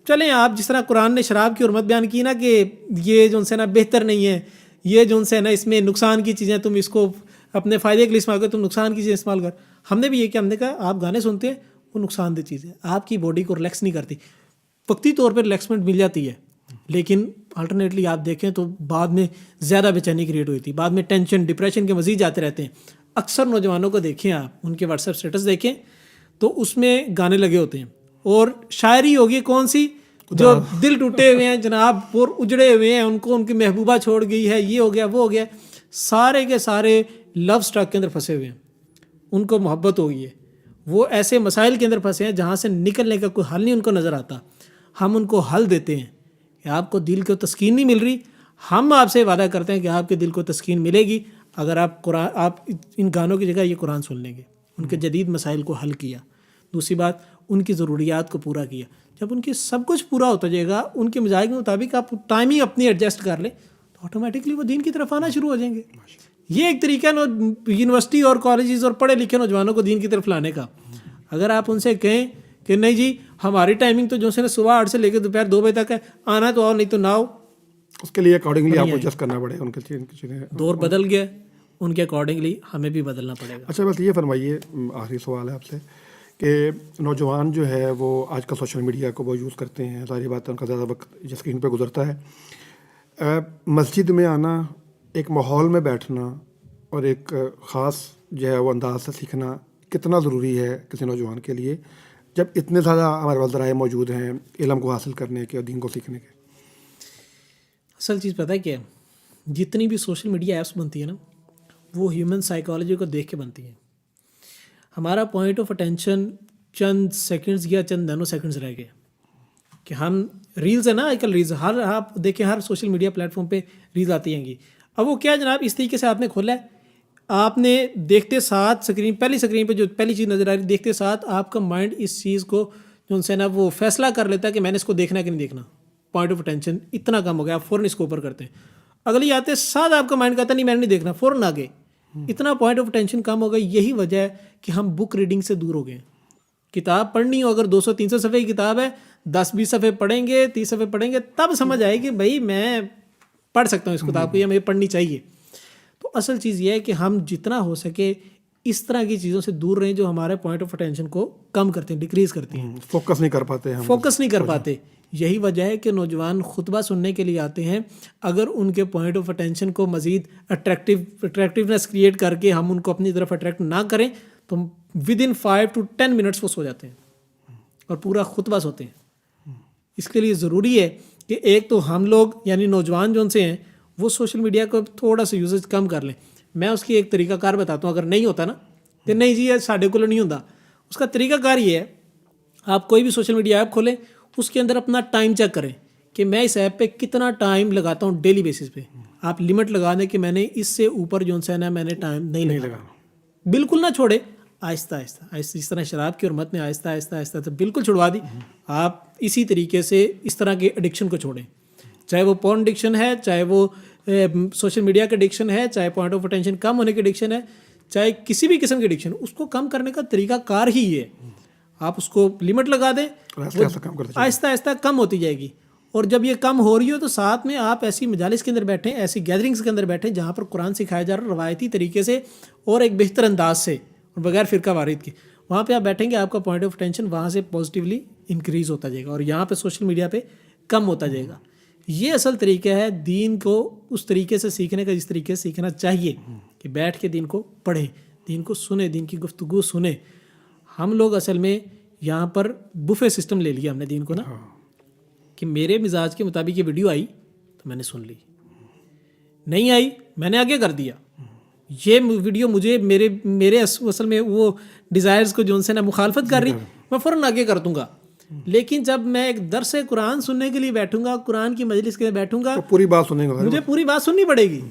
چلیں آپ جس طرح قرآن نے شراب کی حرمت بیان کی نا کہ یہ جو ان سے نا بہتر نہیں ہے, یہ جو ان سے نا اس میں نقصان کی چیزیں, تم اس کو اپنے فائدے کے لیے استعمال کرو, تم نقصان کی چیزیں استعمال کر. ہم نے بھی یہ کیا, ہم نے کہا آپ گانے سنتے ہیں وہ نقصان دہ چیز ہے, آپ کی باڈی کو ریلیکس نہیں کرتی. وقتی طور پہ ریلیکسمنٹ مل جاتی ہے, لیکن الٹرنیٹلی آپ دیکھیں تو بعد میں زیادہ بے چینی کریٹ ہوئی تھی, بعد میں ٹینشن ڈپریشن کے مزید جاتے رہتے ہیں. اکثر نوجوانوں کو دیکھیں آپ, ان کے واٹس ایپ اسٹیٹس دیکھیں تو اس میں گانے لگے ہوتے ہیں, اور شاعری ہوگی کون سی, جو دل ٹوٹے ہوئے ہیں جناب, اور اجڑے ہوئے ہیں, ان کو ان کی محبوبہ چھوڑ گئی ہے, یہ ہو گیا وہ ہو گیا, سارے کے سارے لو اسٹاک کے اندر پھنسے ہوئے ہیں. ان کو محبت ہو گئی ہے, وہ ایسے مسائل کے اندر پھنسے ہیں جہاں سے نکلنے کا کوئی حل نہیں ان کو نظر آتا. ہم ان کو حل دیتے ہیں کہ آپ کو دل کو تسکین نہیں مل رہی, ہم آپ سے وعدہ کرتے ہیں کہ آپ کے دل کو تسکین ملے گی اگر آپ ان گانوں کی جگہ یہ قرآن سن لیں گے. ان کے جدید مسائل کو حل کیا. دوسری بات, ان کی ضروریات کو پورا کیا. جب ان کی سب کچھ پورا ہوتا جائے گا, ان کے مزاج کے مطابق آپ ٹائمنگ اپنی ایڈجسٹ کر لیں, تو آٹومیٹکلی وہ دین کی طرف آنا شروع ہو جائیں گے. یہ ایک طریقہ ہے یونیورسٹی اور کالجز اور پڑھے لکھے نوجوانوں کو دین کی طرف لانے کا. اگر آپ ان سے کہیں کہ نہیں جی ہماری ٹائمنگ تو جو سے صبح 8 سے لے کے دوپہر 2 بجے تک ہے, آنا تو آؤ نہیں تو نہ آؤ, اس کے لیے اکارڈنگلی آپ کو ایڈجسٹ کرنا پڑے گا. ان کے چیزیں دور بدل گیا, ان کے اکارڈنگلی ہمیں بھی بدلنا پڑے گا. اچھا, بس یہ فرمائیے, آخری سوال ہے آپ سے, کہ نوجوان جو ہے وہ آج کل سوشل میڈیا کو وہ یوز کرتے ہیں, ظاہری بات ہے ان کا زیادہ وقت جو اسکرین پہ گزرتا ہے. مسجد میں آنا, ایک ماحول میں بیٹھنا اور ایک خاص جو ہے وہ انداز سے سیکھنا کتنا ضروری ہے کسی نوجوان کے لیے, جب اتنے زیادہ ہمارے پاس ذرائع موجود ہیں علم کو حاصل کرنے کے اور دین کو سیکھنے کے؟ اصل چیز پتہ ہے کیا ہے, جتنی بھی سوشل میڈیا ایپس بنتی ہیں نا, وہ ہیومن سائیکالوجی کو دیکھ کے بنتی ہیں. ہمارا پوائنٹ آف اٹینشن چند سیکنڈز یا چند نینو سیکنڈز رہ گئے کہ ہم ریلز ہیں نا, آج کل ریلز ہر آپ دیکھیں ہر سوشل میڈیا پلیٹ فارم پہ ریلز آتی ہیں گی. اب وہ کیا جناب, اس طریقے سے آپ نے کھولا ہے, آپ نے دیکھتے ساتھ پہلی اسکرین پہ جو پہلی چیز نظر آ رہی, دیکھتے ساتھ آپ کا مائنڈ اس چیز کو جو ان سے نا وہ فیصلہ کر لیتا ہے کہ میں نے اس کو دیکھنا کہ نہیں دیکھنا. پوائنٹ آف اٹینشن اتنا کم ہو گیا, آپ فوراً اس کو اوپر کرتے ہیں. اگلی آتے ساتھ آپ کا مائنڈ کہتا نہیں میں نے نہیں دیکھنا, فوراً آگے. اتنا پوائنٹ آف اٹینشن کم ہو گیا. یہی وجہ ہے کہ ہم بک ریڈنگ سے دور ہو گئے. کتاب پڑھنی ہو, اگر 200-300 صفحے کی کتاب ہے, 10-20 صفحے پڑھیں گے, 30 صفحے پڑھیں گے, تب سمجھ آئے کہ بھائی میں پڑھ سکتا ہوں اس کتاب کو, یا مجھے پڑھنی چاہیے. تو اصل چیز یہ ہے کہ ہم جتنا ہو سکے اس طرح کی چیزوں سے دور رہیں جو ہمارے پوائنٹ آف اٹینشن کو کم کرتے ہیں, ڈیکریز کرتی ہیں. فوکس نہیں کر پاتے, ہم فوکس نہیں کر پاتے. یہی وجہ ہے کہ نوجوان خطبہ سننے کے لیے آتے ہیں, اگر ان کے پوائنٹ آف اٹینشن کو مزید اٹریکٹیونیس کریٹ کر کے ہم ان کو اپنی طرف اٹریکٹ نہ کریں تو ود ان 5 to 10 منٹس وہ سو جاتے ہیں اور پورا خطبہ سوتے ہیں. اس کے لیے ضروری ہے کہ ایک تو ہم لوگ یعنی نوجوان جو ان سے ہیں وہ سوشل میڈیا کو تھوڑا سا یوزیج کم کر لیں. میں اس کی ایک طریقہ کار بتاتا ہوں, اگر نہیں ہوتا نا کہ نہیں جی ساڈے کو نہیں ہوتا, اس کا طریقہ کار یہ ہے, آپ کوئی بھی سوشل میڈیا ایپ کھولیں, اس کے اندر اپنا ٹائم چیک کریں کہ میں اس ایپ پہ کتنا ٹائم لگاتا ہوں ڈیلی بیسس پہ. آپ لمٹ لگا دیں کہ میں نے اس سے اوپر جو ہے نا میں نے ٹائم نہیں لگانا. بالکل نہ چھوڑے, آہستہ آہستہ جس طرح شراب کی حرمت نے آہستہ آہستہ آہستہ تو بالکل چھڑوا دی, آپ اسی طریقے سے اس طرح کے ایڈکشن کو چھوڑیں. چاہے وہ پورن ایڈکشن ہے, چاہے وہ سوشل میڈیا کا ایڈکشن ہے, چاہے پوائنٹ آف اٹینشن کم ہونے کی ایڈکشن ہے, چاہے کسی بھی قسم کی ایڈکشن, اس کو کم کرنے کا طریقہ کار ہی ہے. آپ اس کو لمٹ لگا دیں, آہستہ آہستہ کم ہوتی جائے گی. اور جب یہ کم ہو رہی ہو تو ساتھ میں آپ ایسی مجالس کے اندر بیٹھیں, ایسی گیدرنگس کے اندر بیٹھیں جہاں پر قرآن سکھایا جا رہا ہے روایتی طریقے سے اور ایک بہتر انداز سے اور بغیر فرقہ وارد کے. وہاں پہ آپ بیٹھیں گے, آپ کا پوائنٹ آف اٹینشن وہاں سے پازیٹیولی انکریز ہوتا جائے گا اور یہاں پہ سوشل میڈیا پہ کم ہوتا جائے گا. یہ اصل طریقہ ہے دین کو اس طریقے سے سیکھنے کا جس طریقے سے سیکھنا چاہیے کہ بیٹھ کے دین کو پڑھیں, دین کو سنیں, دین کی گفتگو سنیں. ہم لوگ اصل میں یہاں پر بفے سسٹم لے لیا ہم نے دین کو نا, کہ میرے مزاج کے مطابق یہ ویڈیو آئی تو میں نے سن لی, نہیں آئی میں نے آگے کر دیا. یہ ویڈیو مجھے میرے اصل میں وہ ڈیزائرز کو جو ان سے نہ مخالفت کر رہی, میں فوراً آگے کر دوں گا. لیکن جب میں ایک درس قرآن سننے کے لیے بیٹھوں گا, قرآن کی مجلس کے لیے بیٹھوں گا, پوری بات سنیں گا, مجھے پوری بات سننی پڑے گی.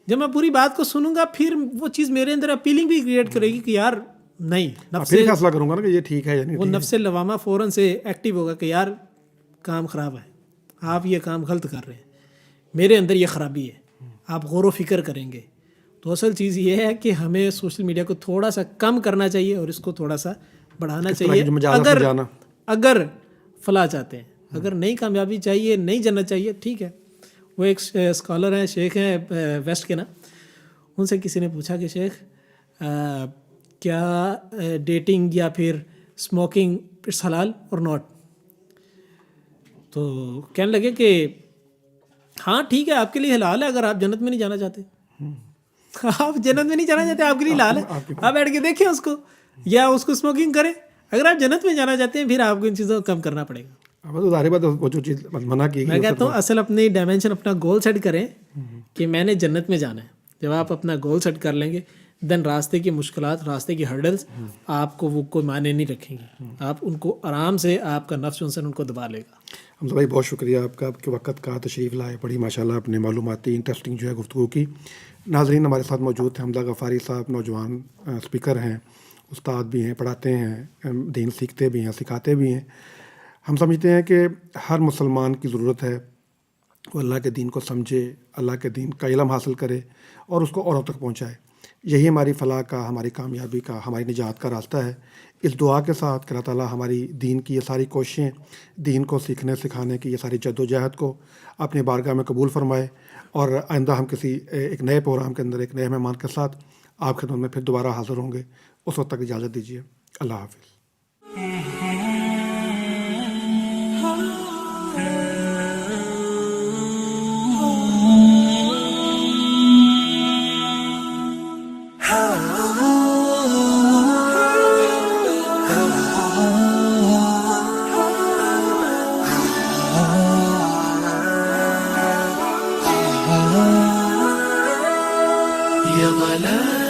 جب میں پوری بات کو سنوں گا پھر وہ چیز میرے اندر اپیلنگ بھی کریٹ کرے گی کہ یار نہیں, پھر فیصلہ کروں گا نا کہ یہ ٹھیک ہے یا نہیں. وہ نفس لوامہ فوراً سے ایکٹیو ہوگا کہ یار کام خراب ہے, آپ یہ کام غلط کر رہے ہیں, میرے اندر یہ خرابی ہے, آپ غور و فکر کریں گے. تو اصل چیز یہ ہے کہ ہمیں سوشل میڈیا کو تھوڑا سا کم کرنا چاہیے اور اس کو تھوڑا سا بڑھانا چاہیے اگر فلاح چاہتے ہیں. اگر نئی کامیابی چاہیے, نئی جنت چاہیے, ٹھیک ہے. وہ ایک اسکالر ہیں, شیخ ہیں ویسٹ کے نا, ان سے کسی نے پوچھا کہ شیخ کیا ڈیٹنگ یا پھر اسموکنگ اٹس حلال اور ناٹ؟ تو کہنے لگے کہ ہاں ٹھیک ہے آپ کے لیے حلال ہے اگر آپ جنت میں نہیں جانا چاہتے. آپ جنت میں نہیں جانا چاہتے, آپ کے لیے حلال ہے, آپ بیٹھ کے دیکھیں اس کو, یا اس کو اسموکنگ کریں. اگر آپ جنت میں جانا چاہتے ہیں پھر آپ کو ان چیزوں کو کم کرنا پڑے گا. میں کہتا ہوں اصل اپنی ڈائمینشن, اپنا گول سیٹ کریں کہ میں نے جنت میں جانا ہے. جب آپ اپنا گول سیٹ کر لیں گے دین راستے کی مشکلات, راستے کی ہرڈلز آپ کو وہ کوئی معنی نہیں رکھیں گی. آپ ان کو آرام سے, آپ کا نفس انسان ان کو دبا لے گا. حمزہ بھائی بہت شکریہ آپ کا, آپ کے وقت کا, تشریف لائے, بڑی ماشاءاللہ اپنے معلوماتی انٹرسٹنگ جو ہے گفتگو کی. ناظرین ہمارے ساتھ موجود ہیں حمزہ غفاری صاحب, نوجوان اسپیکر ہیں, استاد بھی ہیں, پڑھاتے ہیں, دین سیکھتے بھی ہیں, سکھاتے بھی ہیں. ہم سمجھتے ہیں کہ ہر مسلمان کی ضرورت ہے وہ اللہ کے دین کو سمجھے, اللہ کے دین کا علم حاصل کرے اور اس کو اوروں تک پہنچائے. یہی ہماری فلاح کا, ہماری کامیابی کا, ہماری نجات کا راستہ ہے. اس دعا کے ساتھ کہ اللہ تعالیٰ ہماری دین کی یہ ساری کوششیں, دین کو سیکھنے سکھانے کی یہ ساری جد و جہد کو اپنی بارگاہ میں قبول فرمائے, اور آئندہ ہم کسی ایک نئے پروگرام کے اندر ایک نئے مہمان کے ساتھ آپ خدمت میں پھر دوبارہ حاضر ہوں گے. اس وقت تک اجازت دیجیے. اللہ حافظ. يا ضلال